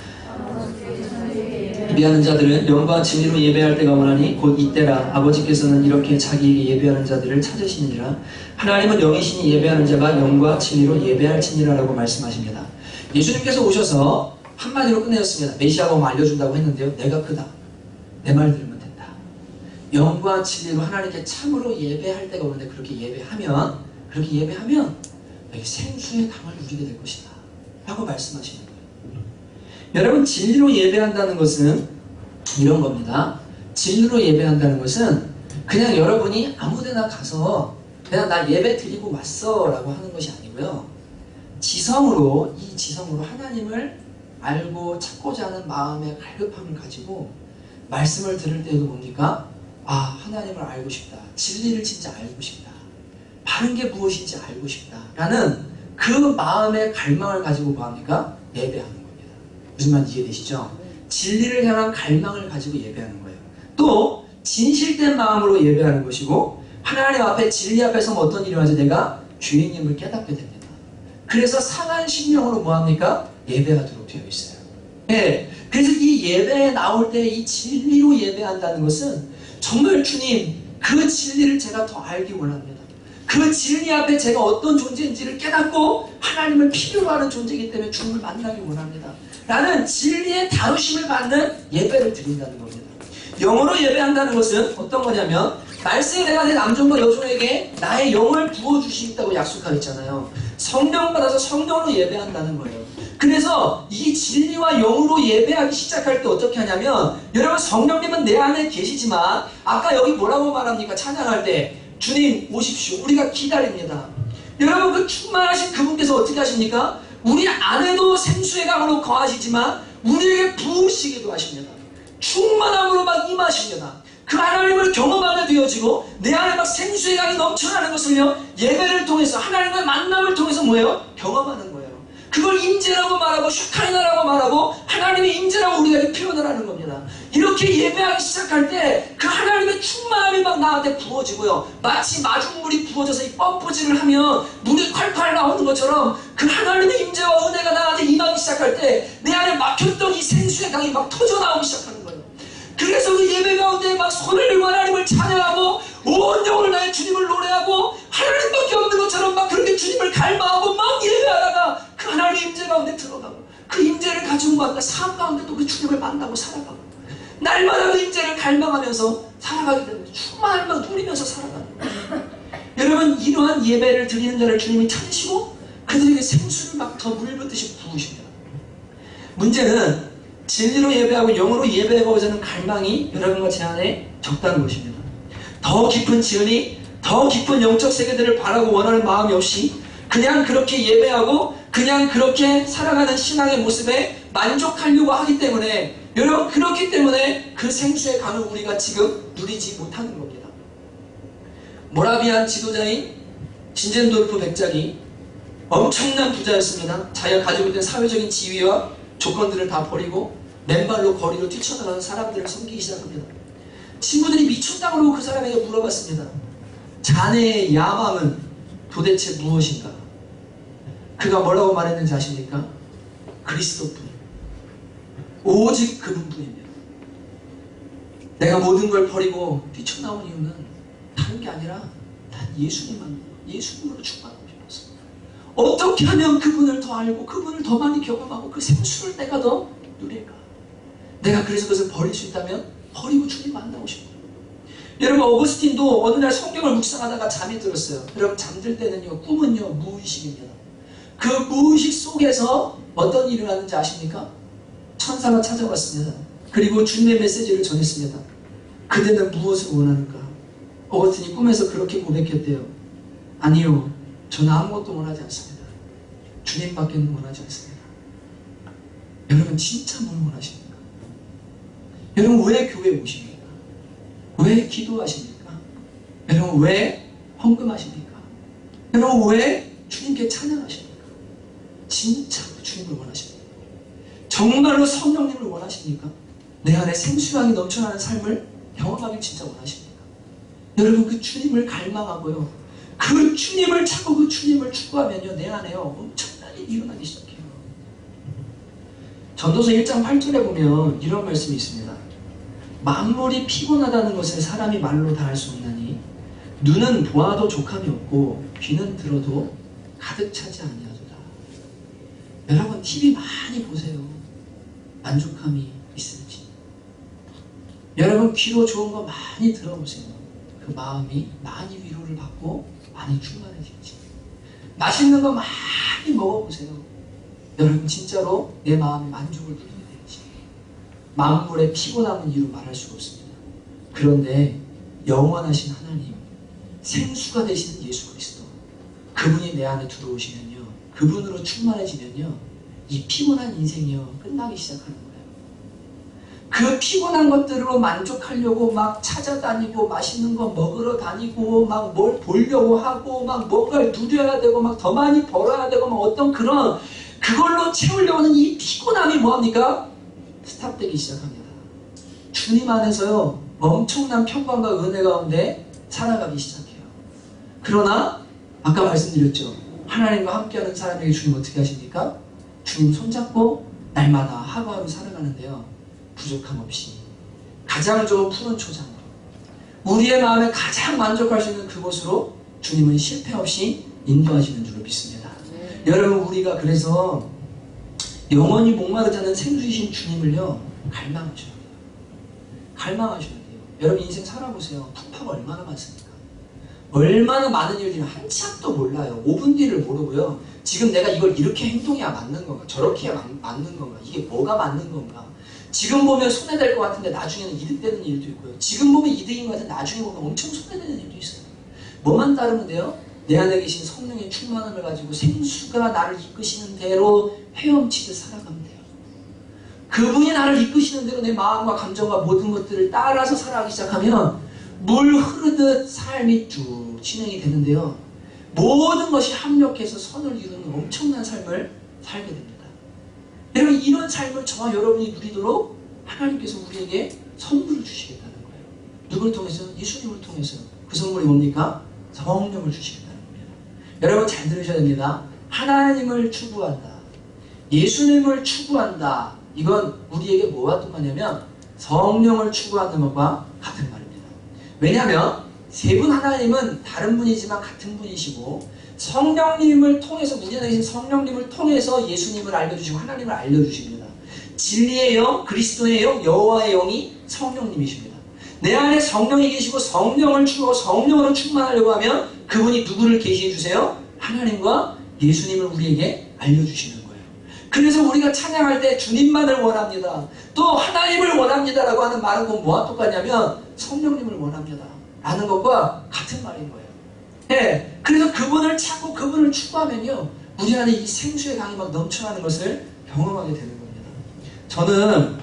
예배하는 자들은 영과 진리로 예배할 때가 오나니 곧 이때라. 아버지께서는 이렇게 자기에게 예배하는 자들을 찾으시니라. 하나님은 영이시니 예배하는 자가 영과 진리로 예배할지니라 라고 말씀하십니다. 예수님께서 오셔서 한마디로 끝내셨습니다. 메시아가 오면 알려준다고 했는데요, 내가 크다. 내 말 들으면 된다. 영과 진리로 하나님께 참으로 예배할 때가 오는데 그렇게 예배하면 여기 생수의 강을 누리게 될 것이다 라고 말씀하시는 거예요. 여러분, 진리로 예배한다는 것은 이런 겁니다. 진리로 예배한다는 것은 그냥 여러분이 아무데나 가서 그냥 나 예배 드리고 왔어 라고 하는 것이 아니고요, 지성으로, 이 지성으로 하나님을 알고 찾고자 하는 마음의 갈급함을 가지고 말씀을 들을 때도 뭡니까? 아, 하나님을 알고 싶다. 진리를 진짜 알고 싶다. 바른 게 무엇인지 알고 싶다 라는 그 마음의 갈망을 가지고 뭐합니까? 예배하는 겁니다. 무슨 말인지 이해되시죠? 진리를 향한 갈망을 가지고 예배하는 거예요. 또 진실된 마음으로 예배하는 것이고, 하나님 앞에 진리 앞에서 어떤 일을 하죠? 내가 주인님을 깨닫게 됩니다. 그래서 상한 심령으로 뭐합니까? 예배하도록 되어 있어요. 네. 그래서 이 예배에 나올 때 이 진리로 예배한다는 것은 정말 주님, 그 진리를 제가 더 알기 원합니다. 그 진리 앞에 제가 어떤 존재인지를 깨닫고 하나님을 필요로 하는 존재이기 때문에 주님을 만나기 원합니다. 라는 진리의 다루심을 받는 예배를 드린다는 겁니다. 영으로 예배한다는 것은 어떤 거냐면, 말씀이 내가 내 남종과 여종에게 나의 영을 부어주시겠다고 약속하였잖아요. 성령 받아서 성령으로 예배한다는 거예요. 그래서 이 진리와 영으로 예배하기 시작할 때 어떻게 하냐면, 여러분 성령님은 내 안에 계시지만 아까 여기 뭐라고 말합니까? 찬양할 때 주님 오십시오. 우리가 기다립니다. 여러분 그 충만하신 그분께서 어떻게 하십니까? 우리 안에도 생수의 강으로 거하시지만 우리에게 부으시기도 하십니다. 충만함으로 막 임하십니다. 그 하나님을 경험하게 되어지고 내 안에 막 생수의 강이 넘쳐나는 것을요, 예배를 통해서 하나님과의 만남을 통해서 뭐예요? 경험하는 거예요. 그걸 임재라고 말하고 슈카이나라고 말하고 하나님의 임재라고 우리에게 표현을 하는 겁니다. 이렇게 예배하기 시작할 때 그 하나님의 충만함이 막 나한테 부어지고요, 마치 마중물이 부어져서 이 펌프질을 하면 물이 콸콸 나오는 것처럼 그 하나님의 임재와 은혜가 나한테 임하기 시작할 때 내 안에 막혔던 이 생수의 강이 막 터져나오기 시작하는 거예요. 그래서 그 예배 가운데 막 손을 들고 하나님을 찬양하고 온 영혼을 다해 주님을 노래하고 하나님밖에 없는 것처럼 막 그렇게 주님을 갈망하고 막 예배하다가 그 하나님의 임재 가운데 들어가고 그 임재를 가지고 막 삶 가운데 또 그 주님을 만나고 살아가고 날마다 그 임재를 갈망하면서 살아가기 때문에 충만을 막 누리면서 살아가는 거예요. 여러분 이러한 예배를 드리는 자를 주님이 찾으시고 그들에게 생수를 막 더 물붓듯이 부으십니다. 문제는 진리로 예배하고 영으로 예배하고자 하는 갈망이 여러분과 제 안에 적다는 것입니다. 더 깊은 지은이, 더 깊은 영적 세계들을 바라고 원하는 마음이 없이 그냥 그렇게 예배하고 그냥 그렇게 살아가는 신앙의 모습에 만족하려고 하기 때문에, 여러분 그렇기 때문에 그 생수의 강을 우리가 지금 누리지 못하는 겁니다. 모라비안 지도자인 진젠도르프 백작이 엄청난 부자였습니다. 자기가 가지고 있는 사회적인 지위와 조건들을 다 버리고 맨발로 거리로 뛰쳐나가는 사람들을 섬기기 시작합니다. 친구들이 미쳤다고 그러고 그 사람에게 물어봤습니다. 자네의 야망은 도대체 무엇인가? 그가 뭐라고 말했는지 아십니까? 그리스도뿐, 오직 그분뿐입니다. 내가 모든 걸 버리고 뛰쳐나온 이유는 다른 게 아니라 난 예수님으로 충만하고 싶어서, 어떻게 하면 그분을 더 알고 그분을 더 많이 경험하고 그 생수를 내가 더 누릴까? 내가 그래서 그것을 버릴 수 있다면 버리고 주님 만나고 싶어요. 여러분 어거스틴도 어느 날 성경을 묵상하다가 잠이 들었어요. 여러분 잠들 때는요, 꿈은요 무의식입니다. 그 무의식 속에서 어떤 일을 하는지 아십니까? 천사가 찾아왔습니다. 그리고 주님의 메시지를 전했습니다. 그대는 무엇을 원하는가? 어거스틴이 꿈에서 그렇게 고백했대요. 아니요, 저는 아무것도 원하지 않습니다. 주님밖에 원하지 않습니다. 여러분 진짜 뭘 원하십니까? 여러분 왜 교회에 오십니까? 왜 기도하십니까? 여러분 왜 헌금하십니까? 여러분 왜 주님께 찬양하십니까? 진짜 주님을 원하십니까? 정말로 성령님을 원하십니까? 내 안에 생수강이 넘쳐나는 삶을 경험하길 진짜 원하십니까? 여러분 그 주님을 갈망하고요, 그 주님을 찾고 그 주님을 추구하면요, 내 안에요 엄청난 일이 일어나기 시작해요. 전도서 1장 8절에 보면 이런 말씀이 있습니다. 만물이 피곤하다는 것을 사람이 말로 다 할 수 없나니 눈은 보아도 족함이 없고 귀는 들어도 가득 차지 아니하도다. 여러분 TV 많이 보세요. 만족함이 있을지. 여러분 귀로 좋은 거 많이 들어보세요. 그 마음이 많이 위로를 받고 많이 충만해질지. 맛있는 거 많이 먹어보세요. 여러분 진짜로 내 마음이 만족을 누리게 될지. 만물의 피곤함은 이루 말할 수가 없습니다. 그런데 영원하신 하나님, 생수가 되시는 예수 그리스도, 그분이 내 안에 들어오시면요, 그분으로 충만해지면요, 이 피곤한 인생이요 끝나기 시작하는 거예요. 그 피곤한 것들로 만족하려고 막 찾아다니고 맛있는 거 먹으러 다니고 막 뭘 보려고 하고 막 뭔가를 누려야 되고 막 더 많이 벌어야 되고 막 어떤 그런 그걸로 채우려고 하는 이 피곤함이 뭐합니까? 스탑되기 시작합니다. 주님 안에서요 엄청난 평강과 은혜 가운데 살아가기 시작해요. 그러나 아까 말씀드렸죠. 하나님과 함께하는 사람에게 주님 어떻게 하십니까? 주님 손잡고 날마다 하루하루 살아가는데요. 부족함 없이 가장 좋은 푸른 초장으로 우리의 마음에 가장 만족할 수 있는 그곳으로 주님은 실패 없이 인도하시는 줄로 믿습니다. 여러분 우리가 그래서 영원히 목마르지 않는 생수이신 주님을요 갈망하셔야 돼요. 갈망하셔야 돼요. 여러분 인생 살아보세요. 푸파가 얼마나 많습니까? 얼마나 많은 일들이 한치 앞도 몰라요. 5분 뒤를 모르고요. 지금 내가 이걸 이렇게 행동해야 맞는 건가? 저렇게 해야 맞는 건가? 이게 뭐가 맞는 건가? 지금 보면 손해될 것 같은데 나중에는 이득되는 일도 있고요. 지금 보면 이득인 것 같은데 나중에 보면 엄청 손해되는 일도 있어요. 뭐만 따르면 돼요? 내 안에 계신 성령의 충만함을 가지고 생수가 나를 이끄시는 대로 헤엄치듯 살아가면 돼요. 그분이 나를 이끄시는 대로 내 마음과 감정과 모든 것들을 따라서 살아가기 시작하면 물 흐르듯 삶이 쭉 진행이 되는데요. 모든 것이 합력해서 선을 이루는 엄청난 삶을 살게 됩니다. 여러분 이런 삶을 저와 여러분이 누리도록 하나님께서 우리에게 선물을 주시겠다는 거예요. 누구를 통해서? 예수님을 통해서. 그 선물이 뭡니까? 성령을 주시겠다는 겁니다. 여러분 잘 들으셔야 됩니다. 하나님을 추구한다. 예수님을 추구한다. 이건 우리에게 뭐와 똑같냐면 성령을 추구하는 것과 같은 말입니다. 왜냐하면 세 분 하나님은 다른 분이지만 같은 분이시고 성령님을 통해서 우리 안에 계신 성령님을 통해서 예수님을 알려주시고 하나님을 알려주십니다. 진리의 영, 그리스도의 영, 여호와의 영이 성령님이십니다. 내 안에 성령이 계시고 성령을 추구하고 성령으로 충만하려고 하면 그분이 누구를 계시해 주세요? 하나님과 예수님을 우리에게 알려주시는 거예요. 그래서 우리가 찬양할 때 주님만을 원합니다. 또 하나님을 원합니다라고 하는 말은 뭐와 똑같냐면 성령님을 원합니다 라는 것과 같은 말인 거예요. 네, 그래서 그분을 찾고 그분을 추구하면요 우리 안에 이 생수의 강이 막 넘쳐나는 것을 경험하게 되는 겁니다. 저는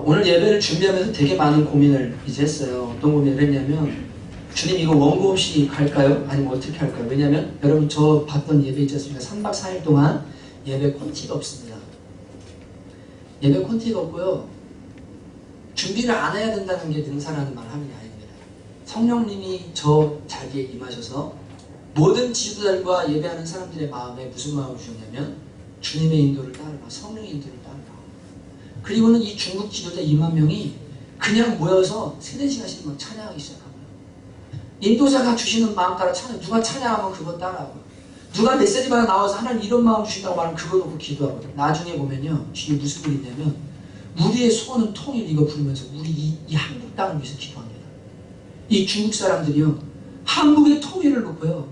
오늘 예배를 준비하면서 되게 많은 고민을 이제 했어요. 어떤 고민을 했냐면 주님 이거 원고 없이 갈까요? 아니면 어떻게 할까요? 왜냐면 여러분 저 봤던 예배 있지 않습니까? 3박 4일 동안 예배 콘티가 없습니다. 예배 콘티가 없고요. 준비를 안 해야 된다는 게 능사라는 말 하는 게 아닙니다. 성령님이 저 자리에 임하셔서 모든 지도자들과 예배하는 사람들의 마음에 무슨 마음을 주셨냐면 주님의 인도를 따르라. 성령의 인도를 따르라. 그리고는 이 중국 지도자 2만 명이 그냥 모여서 3-4시간씩 막 찬양하기 시작합니다. 인도자가 주시는 마음 따라 찬양, 누가 찬양하면 그거 따라하고 누가 메시지마다 나와서 하나님 이런 마음 주신다고 말하면 그거 놓고 기도하고 나중에 보면요 이게 무슨 일이 있냐면 우리의 소원은 통일 이거 부르면서 우리 이 한국 땅을 위해서 기도합니다. 이 중국 사람들이요 한국의 통일을 놓고요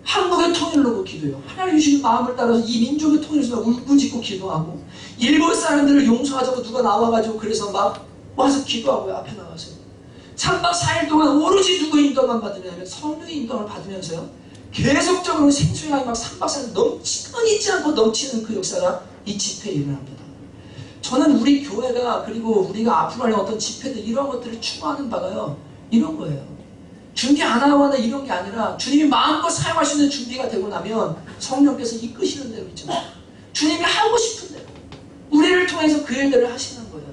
한국의 통일을 놓고 기도해요. 하나님 주시는 마음을 따라서 이 민족의 통일을 위해서 울부짖고 기도하고 일본 사람들을 용서하자고 누가 나와가지고 그래서 막 와서 기도하고요. 앞에 나와서 3박 4일 동안 오로지 누구의 인도만 받으냐면 성령의 인도를 받으면서요 계속적으로 생수의 강이 막 3박 4일 끊이지 않고 넘치는 그 역사가 이 집회에 일어납니다. 저는 우리 교회가 그리고 우리가 앞으로 하는 어떤 집회들 이런 것들을 추구하는 바가요 이런 거예요. 준비 안 하고 하나 이런 게 아니라 주님이 마음껏 사용할 수 있는 준비가 되고 나면 성령께서 이끄시는 대로 있죠. 주님이 하고 싶은 대로 우리를 통해서 그 일들을 하시는 거예요.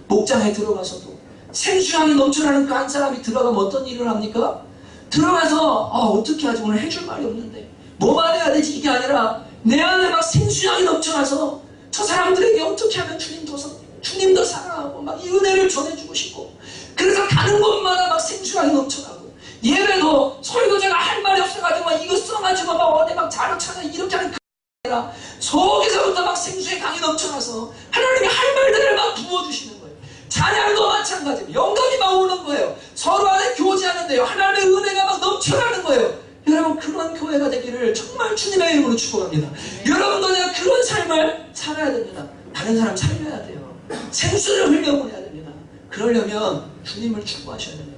목장에 들어가서도 생수향이 넘쳐나는 그 한 사람이 들어가면 어떤 일을 합니까? 들어가서 어떻게 하지 오늘 해줄 말이 없는데 뭐 말해야 되지 이게 아니라 내 안에 막 생수향이 넘쳐나서 저 사람들에게 어떻게 하면 주님도 사랑하고 막 이 은혜를 전해주고 싶고 그래서 가는 곳마다 막 생수향이 넘쳐나고 예배도 설교자가 할 말이 없어가지고 막 이거 써가지고 막 어디 막 자료찾아 이렇게 하는 그 아니라 속에서부터 막 생수의 강이 넘쳐나서 하나님이 할 말들을 막 부어주시는 거예요. 찬양도 마찬가지로 영감이 막 오는 거예요. 서로 안에 교제하는데요 하나님의 은혜가 막 넘쳐나는 거예요. 여러분 그런 교회가 되기를 정말 주님의 이름으로 축복합니다. 여러분도 그냥 그런 삶을 살아야 됩니다. 다른 사람 살려야 돼요. 생수를 흘려보내야 됩니다. 그러려면 주님을 추구하셔야 됩니다.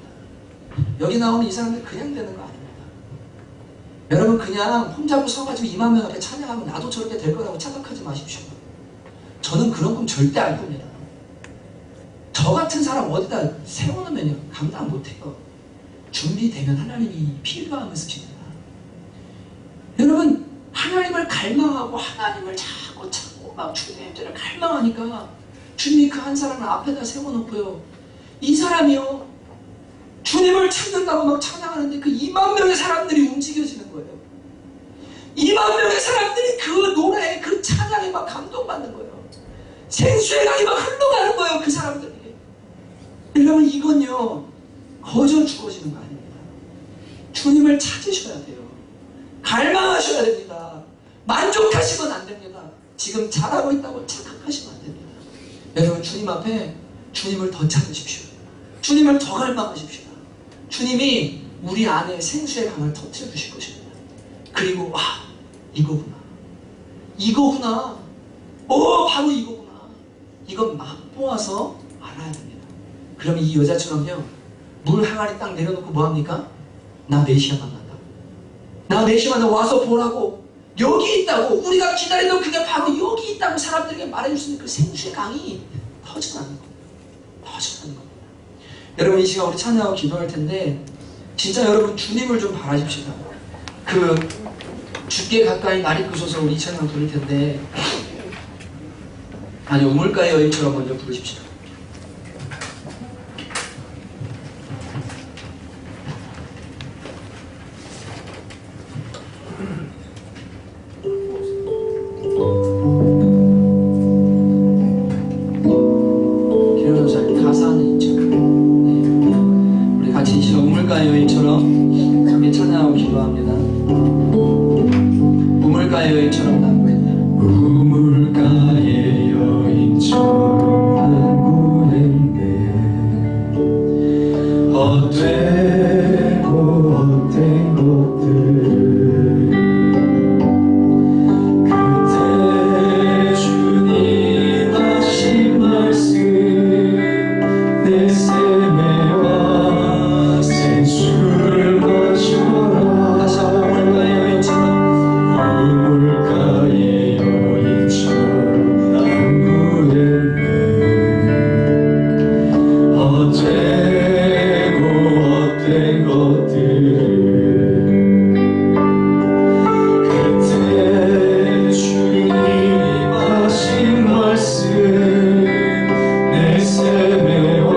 여기 나오는 이 사람들 그냥 되는 거 아닙니다. 여러분 그냥 혼자고 서가지고 2만 명 앞에 찬양하면 나도 저렇게 될 거라고 착각하지 마십시오. 저는 그런 꿈 절대 안 꿉니다. 저 같은 사람 어디다 세워놓으면요 감당 못해요. 준비되면 하나님이 필요함을 쓰십니다. 여러분 하나님을 갈망하고 하나님을 자꾸 찾고 막 주님을 갈망하니까 주님이 그 한 사람을 앞에다 세워놓고요, 이 사람이요 주님을 찾는다고 막 찬양하는데 그 2만 명의 사람들이 움직여지는 거예요. 2만 명의 사람들이 그 노래에 그 찬양에 막 감동받는 거예요. 생수의 강이 막 흘러가는 거예요, 그 사람들이. 여러분 이건요 거저 죽어지는 거 아닙니다. 주님을 찾으셔야 돼요. 갈망하셔야 됩니다. 만족하시면 안 됩니다. 지금 잘하고 있다고 착각하시면 안 됩니다. 여러분 주님 앞에 주님을 더 찾으십시오. 주님을 더 갈망하십시오. 주님이 우리 안에 생수의 강을 터뜨려 주실 것입니다. 그리고 이거구나, 이거구나, 바로 이거구나, 이건 맛보아서 알아야 됩니다. 그러면 이 여자처럼요 물 항아리 딱 내려놓고 뭐합니까? 나 메시아 만난다, 나 메시아 만나 와서 보라고, 여기 있다고, 우리가 기다리던 그게 바로 여기 있다고 사람들에게 말해줄 수 있는 그 생수의 강이 터져나는 겁니다. 터져나는 겁니다. 여러분 이 시간 우리 찬양하고 기도할 텐데 진짜 여러분 주님을 좀 바라십시다. 그 죽게 가까이 날 이끄소서 우리 찬양 부를 텐데, 아니 우물가의 여인처럼 먼저 부르십시다. 가사는 있죠. 우리 같이 이 시간 우물가의 여인처럼 함께 찬양하고 기도합니다. 우물가의 여인처럼 난 우물가의 여인처럼 난 구했네. 헛되고 헛된 것들 그때 주님 하신 말씀 내 샘에와 생수를 마셔라. 다시 한번 우물가의 여인처럼 우물가의 여인처럼 난 구했네. 헛되고 헛된 것들 그때 주님이 하신 말씀 내 샘에와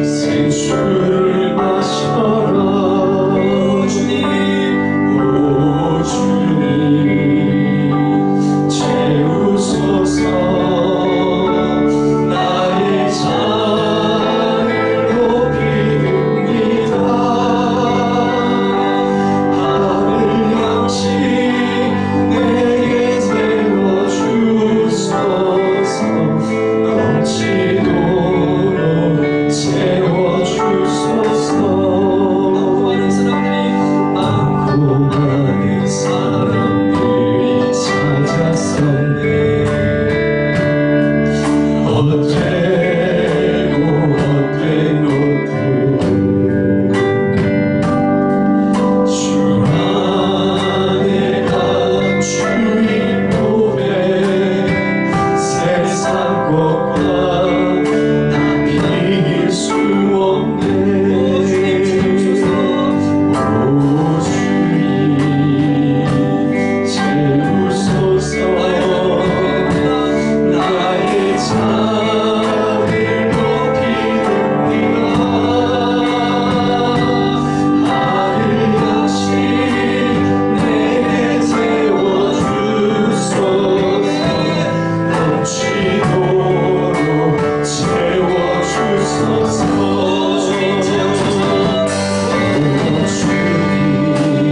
생수를 마셔라. 오 주님 채우소서. 나의 잔을 높이옵니다. 하늘 양식 내게 채워주소서. 넘치도록 채워주소서. 많고 많은 사람들이 찾아섰네. 헛되고 헛된 것들 주 안에 간 주님 노래 세상 것과 나 비길 수 없네. 오 주님 채우소서. 나의 잔을 높이옵니다. 하늘 양식 내게 채워주소서. 넘치도록 채워주소서. 주님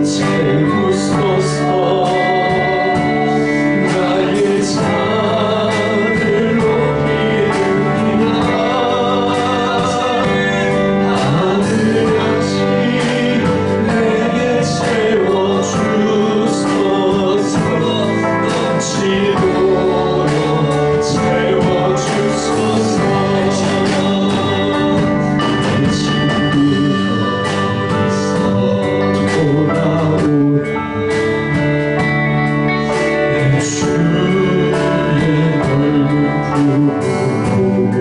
채우소서. 나의 잔을 높이옵니다. 하늘 양식 내게 채워주소서. 넘치도록 채워주소서. 내 친구여 어디서 돌아오라. 내 주의 얼굴 보고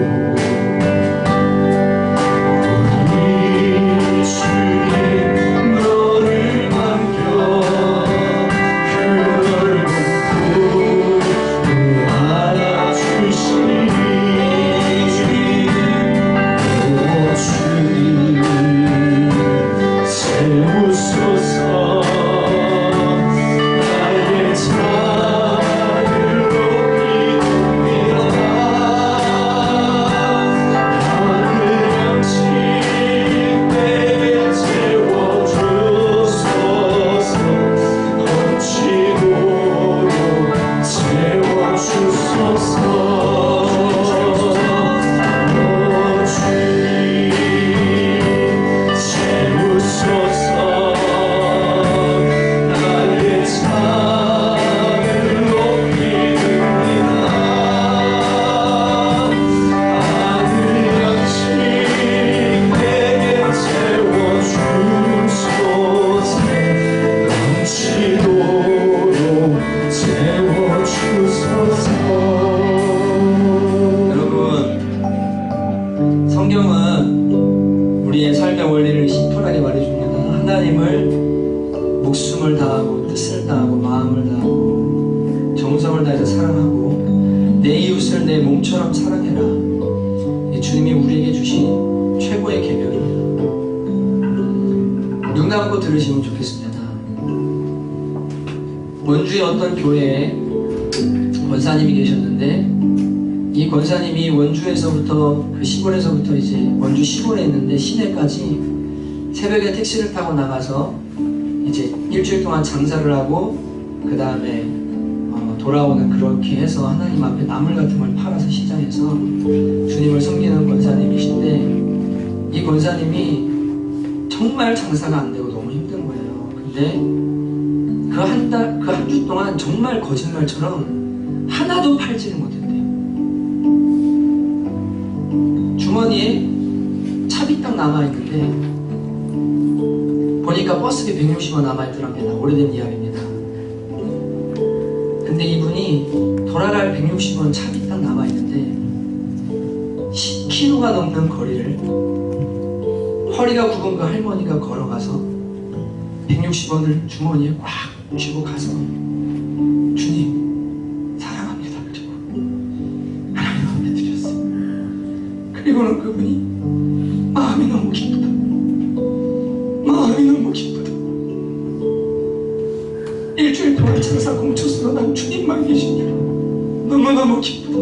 내 이웃을 내 몸처럼 사랑해라. 이 주님이 우리에게 주신 최고의 계명입니다. 눈 감고 들으시면 좋겠습니다. 원주의 어떤 교회에 권사님이 계셨는데, 이 권사님이 원주에서부터 그 시골에서부터 이제 원주 시골에 있는데 시내까지 새벽에 택시를 타고 나가서 이제 일주일 동안 장사를 하고 그 다음에 돌아오는, 그렇게 해서 하나님 앞에 나물 같은 걸 팔아서 시장에서 주님을 섬기는 권사님이신데, 이 권사님이 정말 장사가 안 되고 너무 힘든 거예요. 근데 그 한 주 동안 정말 거짓말처럼 하나도 팔지를 못했대요. 주머니에 차비 딱 남아있는데 보니까 버스비 160원 남아있더랍니다. 오래된 이야기입니다. 근데 이분이 돌아갈 160원 차비 딱 남아있는데 10km가 넘는 거리를 허리가 굽은 그 할머니가 걸어가서 160원을 주머니에 꽉 쥐고 가서 주님 사랑합니다 그리고 하나님 앞에 드렸어요. 그리고는 그분이 마음이 너무 기쁘다, 마음이 너무 기쁘다, 일주일 동안 장사 공쳐서 난 주님만 계시냐, 너무너무 기쁘다,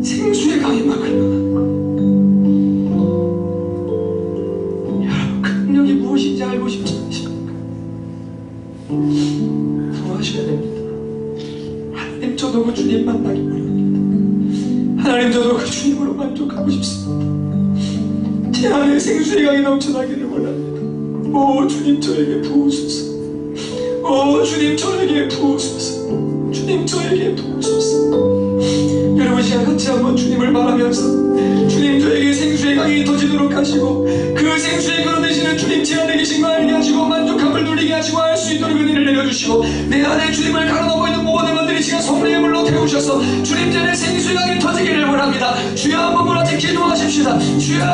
생수의 강이 막 흘러나는 거. 여러분 그 능력이 무엇인지 알고 싶지 않으십니까? 구하셔야 됩니다. 하나님 저도 그 주님 만나기 원합니다. 하나님 저도 그 주님으로 만족하고 싶습니다. 제 안에 생수의 강이 넘쳐나기를 원합니다. 오 주님 저에게 부으소서. 오 주님 저에게 부으소서. 주님 저에게 부으소서. 여러분 시간 같이 한번 주님을 바라면서 주님 저에게 생수의 강이 터지도록 하시고 그 생수의 그릇 되시는 주님 제 안에 계신 거 알게 하시고 만족함을 누리게 하시고 할 수 있도록 은혜를 내려주시고 내 안에 주님을 가로넘고 있는 모든 것들이 지금 성령의 물로 태우셔서 주님 제 안에 생수의 강이 터지기를 원합니다. 주여 한번 물어서 기도하십시다. 주여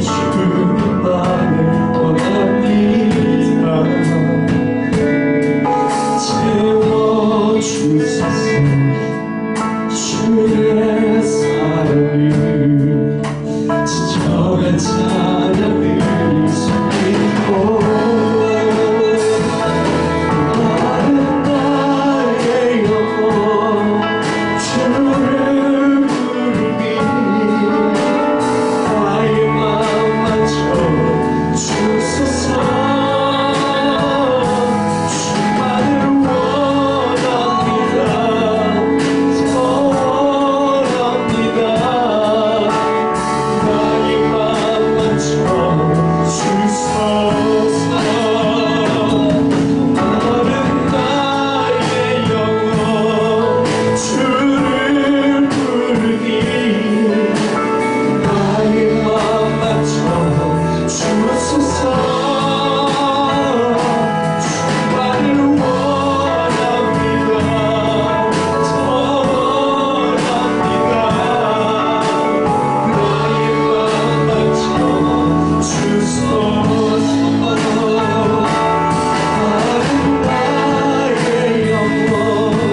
주님만을 원합니다. 채워주소서 주의 사랑을 지쳐간 찬양을 섬기고 나는 나의 영혼 주를 부르니 나의 마음 맞춰 주소서 주만을 원합니다. 더 원합니다. 나의 마음 맞춰 주소서 나는 나의 영혼 주를 부르니 나의 마음 맞춰 주소서 주만을 원합니다. 더 원합니다. 나의 마음 맞춰 주소서 나는 나의 영혼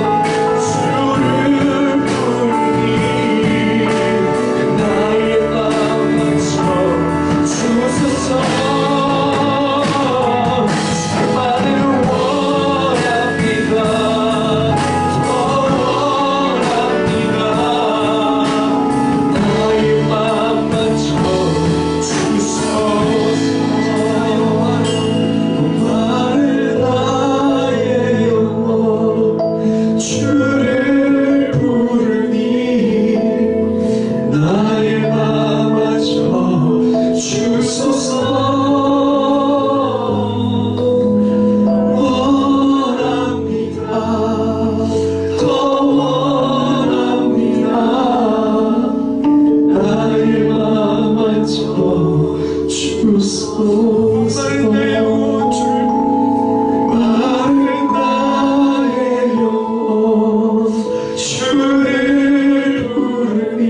주를 부르니 나의 마음 맞춰 주소서 주만을 원합니다. 더 원합니다. 나의 마음 맞춰 주소서 나를 나의 영혼 주를 부르니 나의 마음 맞춰 주소서 원합니다. 더 원합니다. 나의 마음 맞춰 주소서 마른 나의 영혼 주를 부르니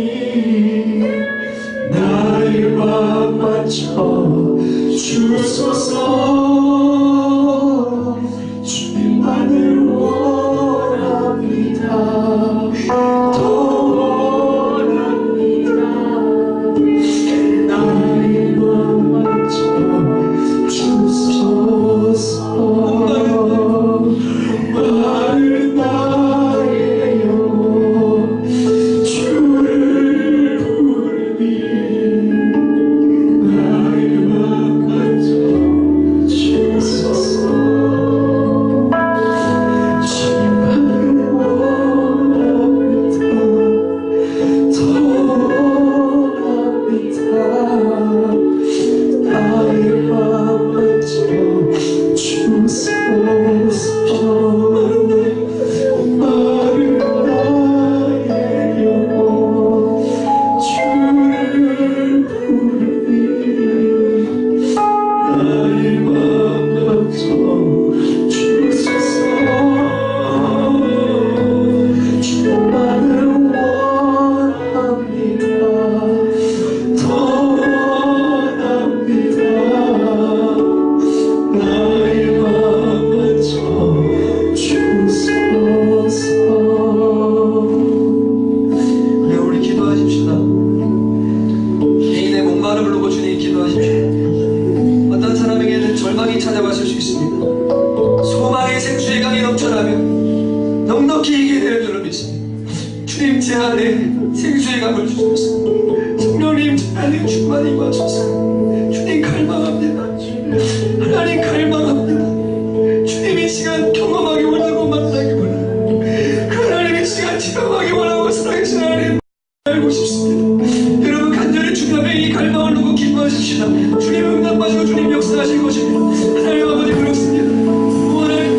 나의 마음 맞춰 주소서 주님만을 원합니다. 더 원합니다. 나의 마음 맞춰 주소서 마른 나의 영혼 주를 부르니 나의 마음 맞춰 주소서 주님만을 원합니다. 더 원합니다. 나의 마음 맞춰 주소서 마른 나의 영혼 주를 부르니 나의 마음 맞춰 주소서 주만을 원합니다. 더 원합니다. 나의 마음 맞춰 주소서. 네, 우리 기도하십시다. 개인의 목마름을 놓고 주님 기도하십시오. 어떤 사람에게는 절망이 찾아왔을 수 있습니다. 소망의 생수의 강이 넘쳐나면 넉넉히 이기게 되는 줄을 믿습니다. 주님 제 안에 생수의 강을 주소서. 성령님 제 안에 충만히 임하소서. 주님 갈망합니다. 하나님 갈망합니다. 주님 이 시간 경험하기 원하고 만나기 원하고 그 하나님 이 시간 체험하기 원하고 살아계신 하나님 알고 싶습니다. 여러분 간절히 주님 앞에 이 갈망을 놓고 기도하십시다. 주님 응답하시고 주님 역사하실 것입니다. 하나님 아버지 그렇습니다. 하나님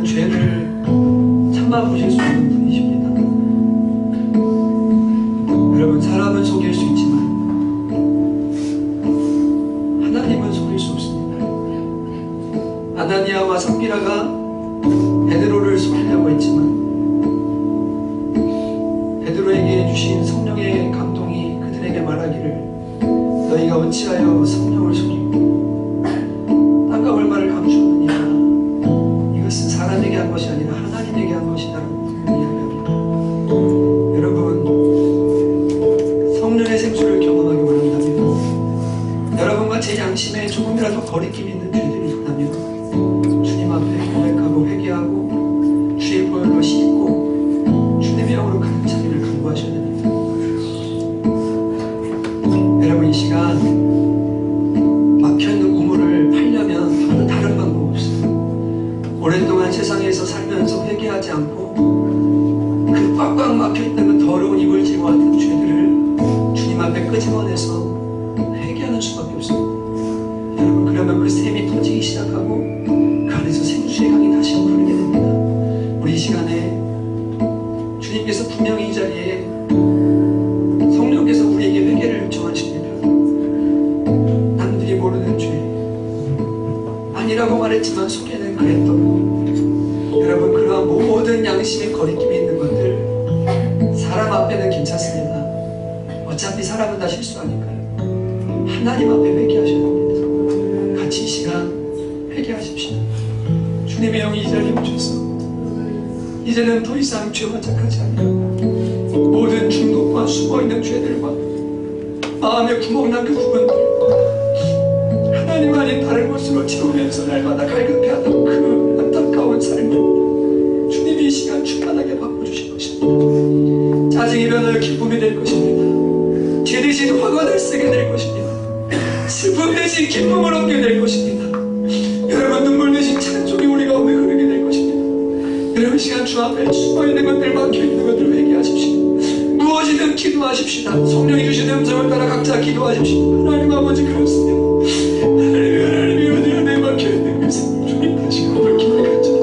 많은 죄를 참아보실 수 있는 분이십니다. 여러분, 사람은 속일 수 있지만 하나님은 속일 수 없습니다. 아나니아와 삽비라가 베드로를 속이려고 했지만 베드로에게 주신 성령의 감동이 그들에게 말하기를 너희가 어찌하여 성령을 속이고 땅과 얼마를 감추느냐, 이것은 사람에게 한 것이 아니라 하나님에게 한 것이다라고 이야기합니다. 여러분, 성령의 생수를 경험하기 원한다면, 여러분과 제 양심에 조금이라도 거리낌 있는 죄들이 있다면 주님 앞에 고백하고 회개하고 주의 보혈로 씻고 주님의 영으로 가득 차기를 간구하셔야 됩니다. 여러분, 이 시간 막혀있는 우물을 팔려면 다른 방법 없어요. 오랫동안 세상에서 살면서 회개하지 않고 그 꽉꽉 막혀있는 그 더러운 이물질과 같은 죄들을 주님 앞에 끄집어내서 회개하는 수밖에 없습니다. 여러분, 그러면 그 샘이 터지기 시작하고 그 안에서 생수의 강이 다시 흐르게 됩니다. 우리 이 시간에 주님께서 분명히 이 자리에 성령께서 우리에게 회개를 요청하십니다. 남들이 모르는 죄 아니라고 말했지만 속에는 그랬던, 여러분, 그러한 모든 양심의 거리낌이 있는 것들, 사람 앞에는 괜찮습니다. 어차피 사람은 다 실수하니까요. 하나님 앞에 회개하셔야 됩니다. 같이 이 시간 회개하십시오. 주님의 영이 이 자리에 오셔서 이제는 더 이상 죄와 착하지 않고 모든 중독과 숨어있는 죄들과 마음에 구멍난 그 부분들, 하나님 아닌 다른 곳으로 채우면서 날마다 갈급해하던 그 안타까운 삶을 주님이 이 시간 충만하게 바꿔주실 것입니다. 짜증이 변하여 기쁨이 될 것입니다. 죄 대신 화관을 쓰게 될 것입니다. 슬픔 대신 기쁨을 얻게 될 것입니다. 여러분, 눈물 대신 찬송이 우리 가운데 흐르게 될 것입니다. 여러분, 이 시간 주 앞에 숨어있는 것들, 막혀있는 것들 회개하십시오. 무엇이든 기도하십시다. 성령이 주시는 음성을 따라 각자 기도하십시오. 하나님 아버지, 그렇습니다. 하나님 어디 안에 막혀있는 것을 주님 다시 거룩히 가져 주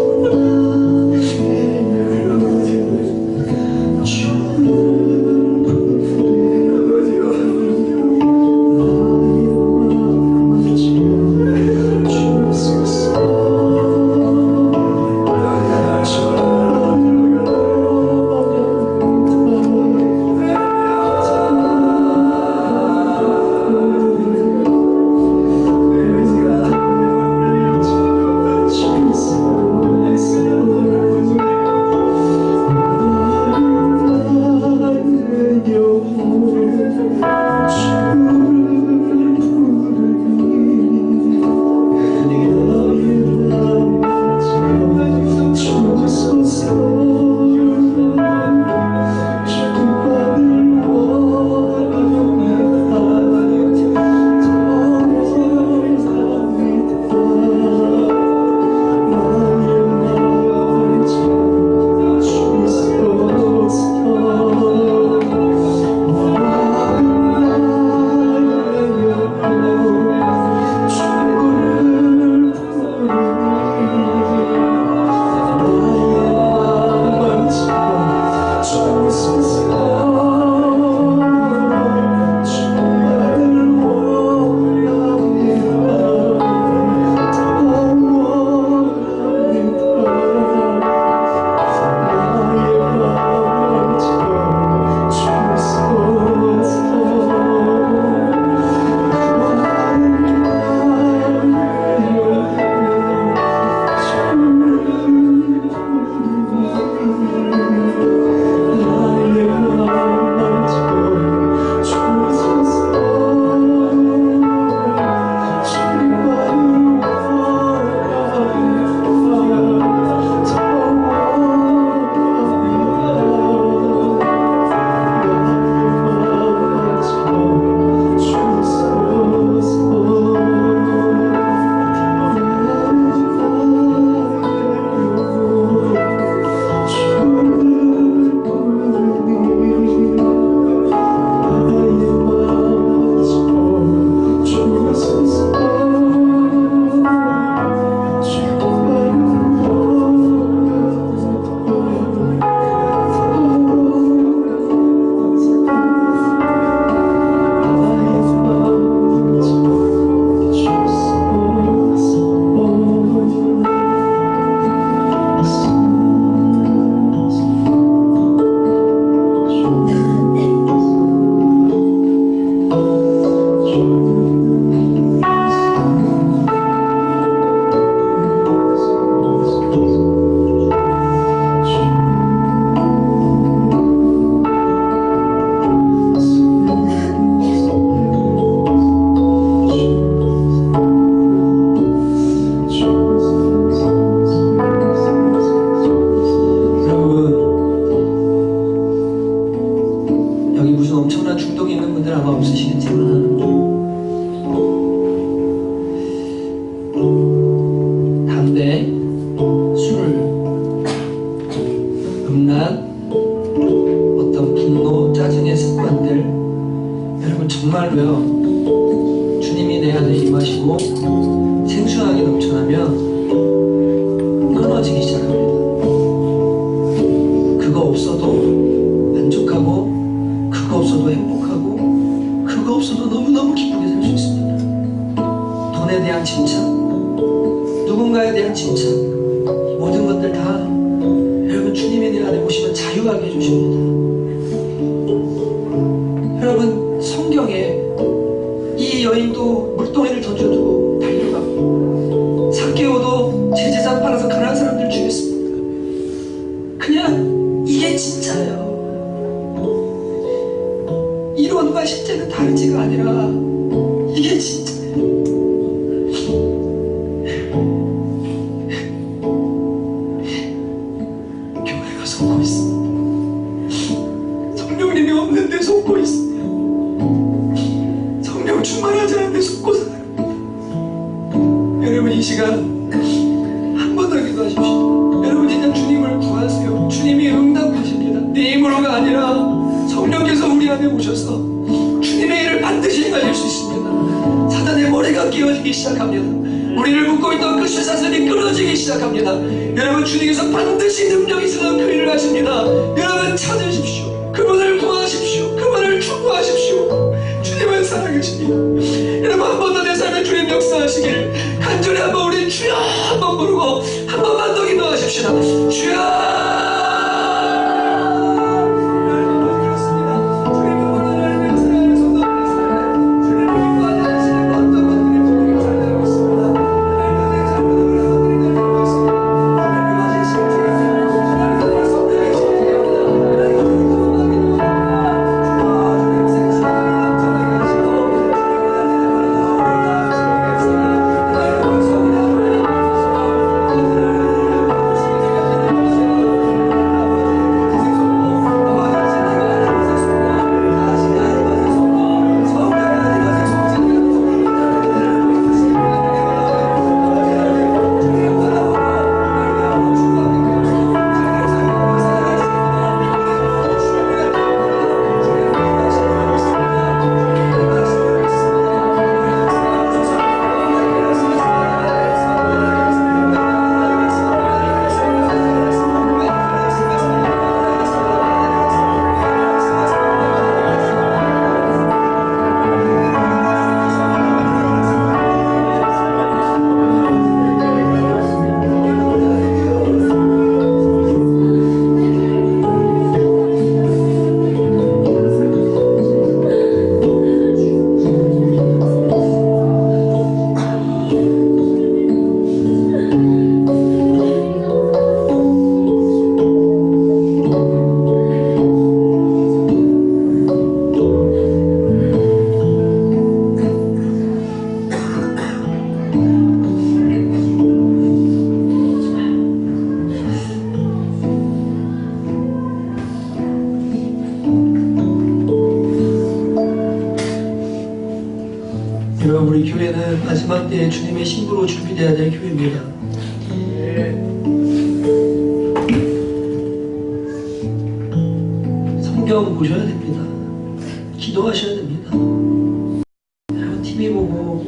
끊어지기 시작합니다. 그거 없어도 만족하고, 그거 없어도 행복하고, 그거 없어도 너무너무 기쁘게 살 수 있습니다. 돈에 대한 칭찬, 누군가에 대한 칭찬, 모든 것들 다 여러분 주님이 내 안에 오시면 자유하게 해주십니다. 여러분 성경에 이 여인도 물동이를 던져두고 달려가고, 삭개오도 제 재산 팔아서 가난한 사람들 주겠습니다. 그냥 이게 진짜예요. 이론과 실제는 다르지가 아니라 이게 진짜예요. 교회가 속고 있습니다. 성령님이 없는데 속고 있습니다. 성령 충만하지 않은데 속고 살아요. 여러분 이 시간 한 번 더 기도하십시오. 여러분 진짜 주님을 구하세요. 주님이 응답하십니다. 내 힘으로가 아니라 성령께서 우리 안에 오셔서 주님의 일을 반드시 행하실 수 있습니다. 사단의 머리가 끼어지기 시작합니다. 우리를 묶고 있던 그 쇠사슬이 끊어지기 시작합니다. 여러분 주님께서 반드시 능력 있으면 그 일을 하십니다. 여러분 찾으십시오. 그분을 구하십시오. 그분을 추구하십시오. 주님은 살아계십니다. 여러분 한 번 더 내 삶에 주님 역사하시기를 간절히 한번 우리 주여 한번 부르고 한 번만 더 기도하십시다. 주여. 여러분 우리 교회는 마지막 때에 주님의 신부로 준비되어야 될 교회입니다. 성경 보셔야 됩니다. 기도하셔야 됩니다. 여러분 TV 보고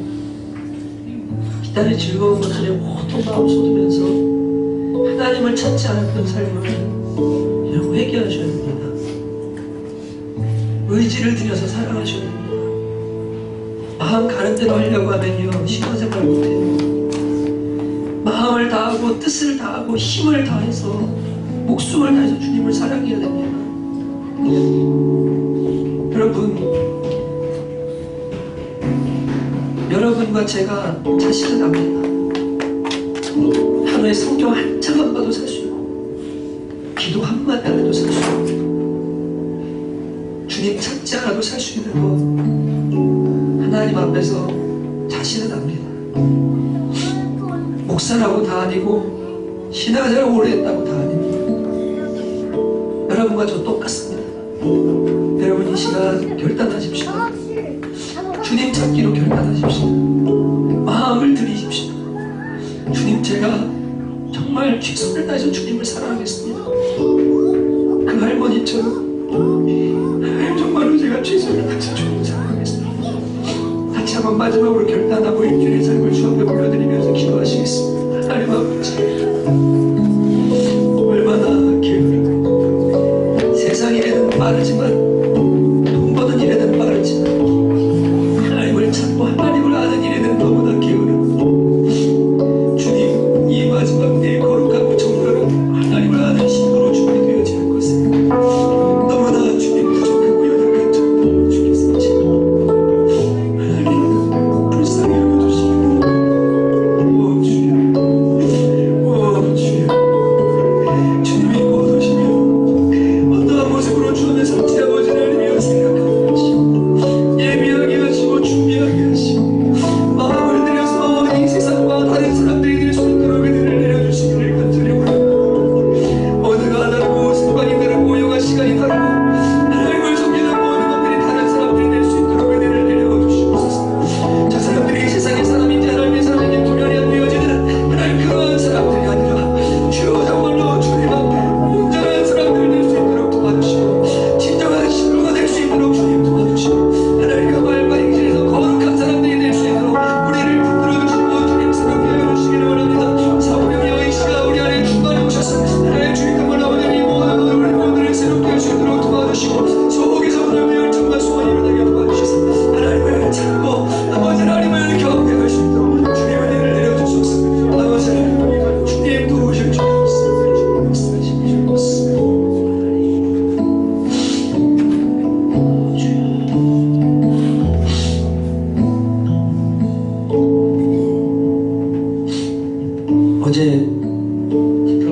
기다릴 즐거운 것들에 온통 마음 쏟으면서 하나님을 찾지 않았던 삶을 여러분 회개하셔야 됩니다. 의지를 들여서 살아가셔야 됩니다. 마음 가는 대로 하려고 하면요 신앙생활 못해요. 마음을 다하고 뜻을 다하고 힘을 다해서 목숨을 다해서 주님을 사랑해야 됩니다. 여러분과 제가 자신은 압니다. 하루에 성경 한 장만 봐도 살 수 있고 기도 한마디 안 해도 살 수 있고 주님 찾지 않아도 살 수 있는 것 하나님 앞에서 자신은 압니다. 목사라고 다 아니고 신앙생활 오래 했다고 다 아닙니다. 여러분과 저 똑같습니다. 여러분 이 시간 결단하십시오. 주님 찾기로 결단하십시오. 마음을 들이십시오. 주님 제가 정말 최선을 다해서 주님을 사랑하겠습니다. 그 할머니처럼 정말로 제가 최선을 다해서 주님을 사랑하겠습니다. 같이 한번 마지막으로 결단하고 일주일의 삶을 주 앞에 올려드리면서 기도하시겠습니다. 하나님 아버지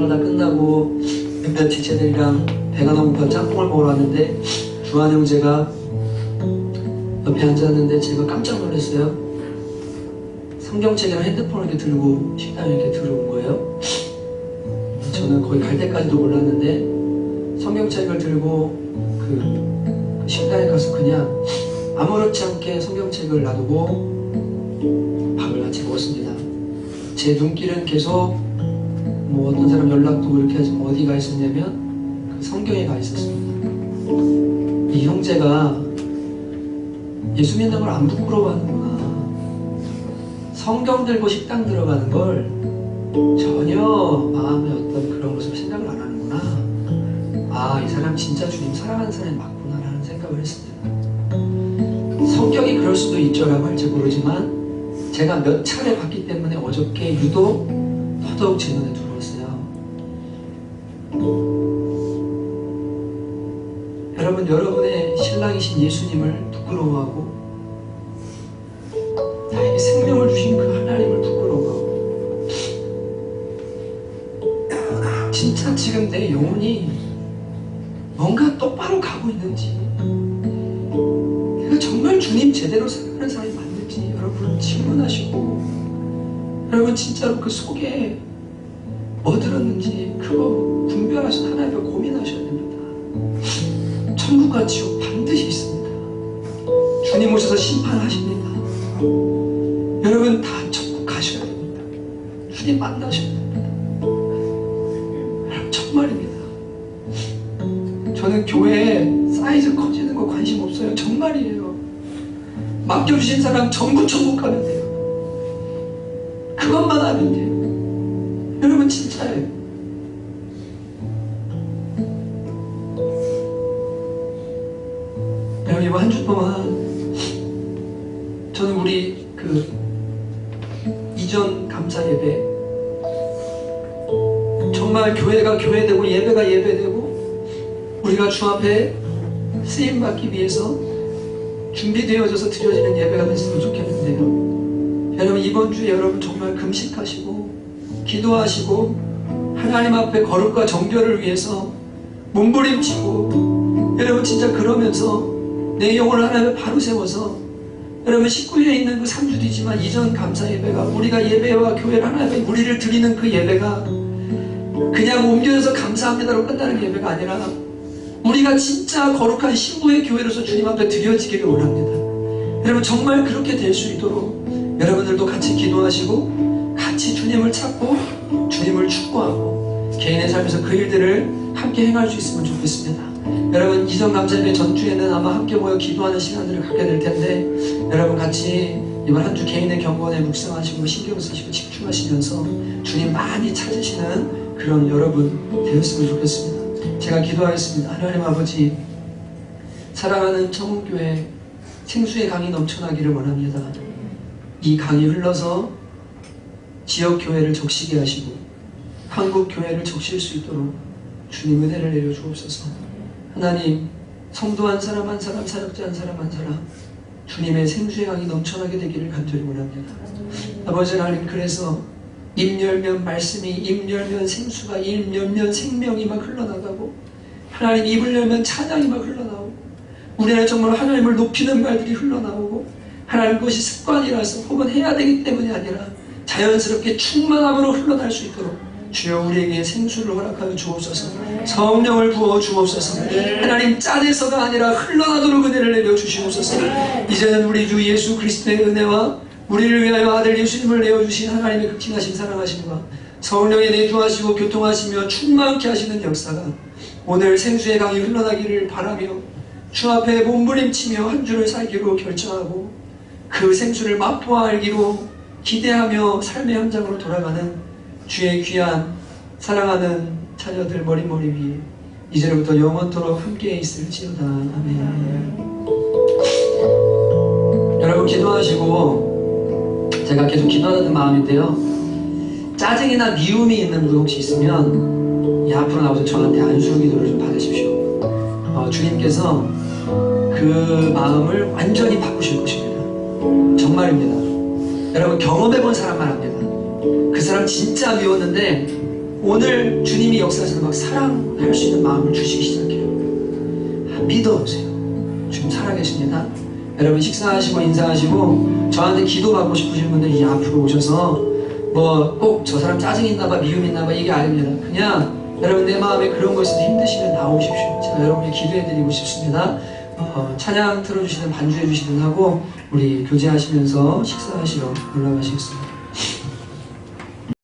다 끝나고 몇몇 지체들이랑 배가 너무 고파 짬뽕을 먹으러 왔는데 주한 형제가 옆에 앉았는데 제가 깜짝 놀랐어요. 성경책이랑 핸드폰을 이렇게 들고 식당에 이렇게 들어온 거예요. 저는 거의 갈 때까지도 몰랐는데 성경책을 들고 그 식당에 가서 그냥 아무렇지 않게 성경책을 놔두고 밥을 같이 먹었습니다. 제 눈길은 계속 뭐 어떤 사람 연락도 이렇게 해서 어디가 있었냐면 그 성경에 가 있었습니다. 이 형제가 예수 믿는 걸 안 부끄러워하는구나. 성경 들고 식당 들어가는 걸 전혀 마음의 어떤 그런 것을 생각을 안 하는구나. 아, 이 사람 진짜 주님 사랑하는 사람이 맞구나 라는 생각을 했습니다. 성격이 그럴 수도 있죠라고 할지 모르지만 제가 몇 차례 봤기 때문에 어저께 유독 더더욱 제 눈에 들어왔어요. 여러분, 여러분의 신랑이신 예수님을 부끄러워하고 나에게 생명을 주신 그 하나님을 부끄러워하고 진짜 지금 내 영혼이 뭔가 똑바로 가고 있는지, 내가 정말 주님 제대로 사랑하는 사람이 맞는지 여러분 질문하시고, 여러분 진짜로 그 속에 뭐 들었는지 그거 분별하셔서 하나님 앞에 고민하셔야 됩니다. 천국과 지옥 반드시 있습니다. 주님 오셔서 심판하십니다. 여러분 다 천국 가셔야 됩니다. 주님 만나셔야 됩니다. 여러분 정말입니다. 저는 교회 사이즈 커지는 거 관심 없어요. 정말이에요. 맡겨주신 사람 전부 천국 가면 돼요. 그것만 하면 돼요. 여러분 진짜예요. 여러분 이번 한 주 동안 저는 우리 그 이전 감사 예배, 정말 교회가 교회되고 예배가 예배되고 우리가 주 앞에 쓰임받기 위해서 준비되어져서 드려지는 예배가 됐으면 좋겠는데요. 여러분 이번 주에 여러분 정말 금식하시고 기도하시고 하나님 앞에 거룩과 정결을 위해서 몸부림치고, 여러분 진짜 그러면서 내 영혼을 하나님 앞에 바로 세워서, 여러분 19일에 있는 그 3주 뒤지만 이전 감사 예배가, 우리가 예배와 교회를 하나님의 우리를 드리는 그 예배가 그냥 옮겨져서 감사합니다로 끝나는 예배가 아니라 우리가 진짜 거룩한 신부의 교회로서 주님 앞에 드려지기를 원합니다. 여러분 정말 그렇게 될 수 있도록 여러분들도 같이 기도하시고 같이 주님을 찾고 주님을 축구하고 개인의 삶에서 그 일들을 함께 행할 수 있으면 좋겠습니다. 여러분 이전 감사예배 전주에는 아마 함께 모여 기도하는 시간들을 갖게 될 텐데, 여러분 같이 이번 한 주 개인의 경건에 묵상하시고 신경 쓰시고 집중하시면서 주님 많이 찾으시는 그런 여러분 되었으면 좋겠습니다. 제가 기도하겠습니다. 하나님 아버지, 사랑하는 청운교회 생수의 강이 넘쳐나기를 원합니다. 이 강이 흘러서 지역교회를 적시게 하시고 한국교회를 적실 수 있도록 주님 은혜를 내려 주옵소서. 하나님, 성도 한 사람 한 사람, 사역자 한 사람 한 사람 주님의 생수의 강이 넘쳐나게 되기를 간절히 원합니다. 아버지 하나님, 그래서 입 열면 말씀이, 입 열면 생수가, 입 열면 생명이 막 흘러나가고, 하나님 입을 열면 찬양이 막 흘러나오고, 우리 안에 정말 하나님을 높이는 말들이 흘러나오고, 하나님 그것이 습관이라서 혹은 해야 되기 때문이 아니라 자연스럽게 충만함으로 흘러날 수 있도록 주여 우리에게 생수를 허락하여 주옵소서. 성령을 부어 주옵소서. 하나님 짠해서가 아니라 흘러나도록 은혜를 내려 주시옵소서. 이제는 우리 주 예수 그리스도의 은혜와 우리를 위하여 아들 예수님을 내어주신 하나님의 극진하신 사랑하심과 성령의 내주하시고 교통하시며 충만케 하시는 역사가 오늘 생수의 강이 흘러나기를 바라며 주 앞에 몸부림치며 한 주를 살기로 결정하고 그 생수를 맛보아 알기로 기대하며 삶의 현장으로 돌아가는 주의 귀한 사랑하는 자녀들 머리머리 위에 이제로부터 영원토록 함께 있을지어다. 아멘. 여러분 기도하시고, 제가 계속 기도하는 마음인데요, 짜증이나 미움이 있는 분 혹시 있으면 이 앞으로 나와서 저한테 안수 기도를 좀 받으십시오. 주님께서 그 마음을 완전히 바꾸실 것입니다. 정말입니다. 여러분 경험해본 사람만 합니다. 그 사람 진짜 미웠는데 오늘 주님이 역사에서 막 사랑할 수 있는 마음을 주시기 시작해요. 믿어보세요. 주님 살아계십니다. 여러분 식사하시고 인사하시고 저한테 기도받고 싶으신 분들 이 앞으로 오셔서 뭐 꼭 저 사람 짜증 있나봐 미움 있나봐 이게 아닙니다. 그냥 여러분 내 마음에 그런 것이 힘드시면 나오십시오. 제가 여러분께 기도해드리고 싶습니다. 찬양 틀어주시든 반주해주시든 하고 우리 교제하시면서 식사하시러 올라가시겠습니다.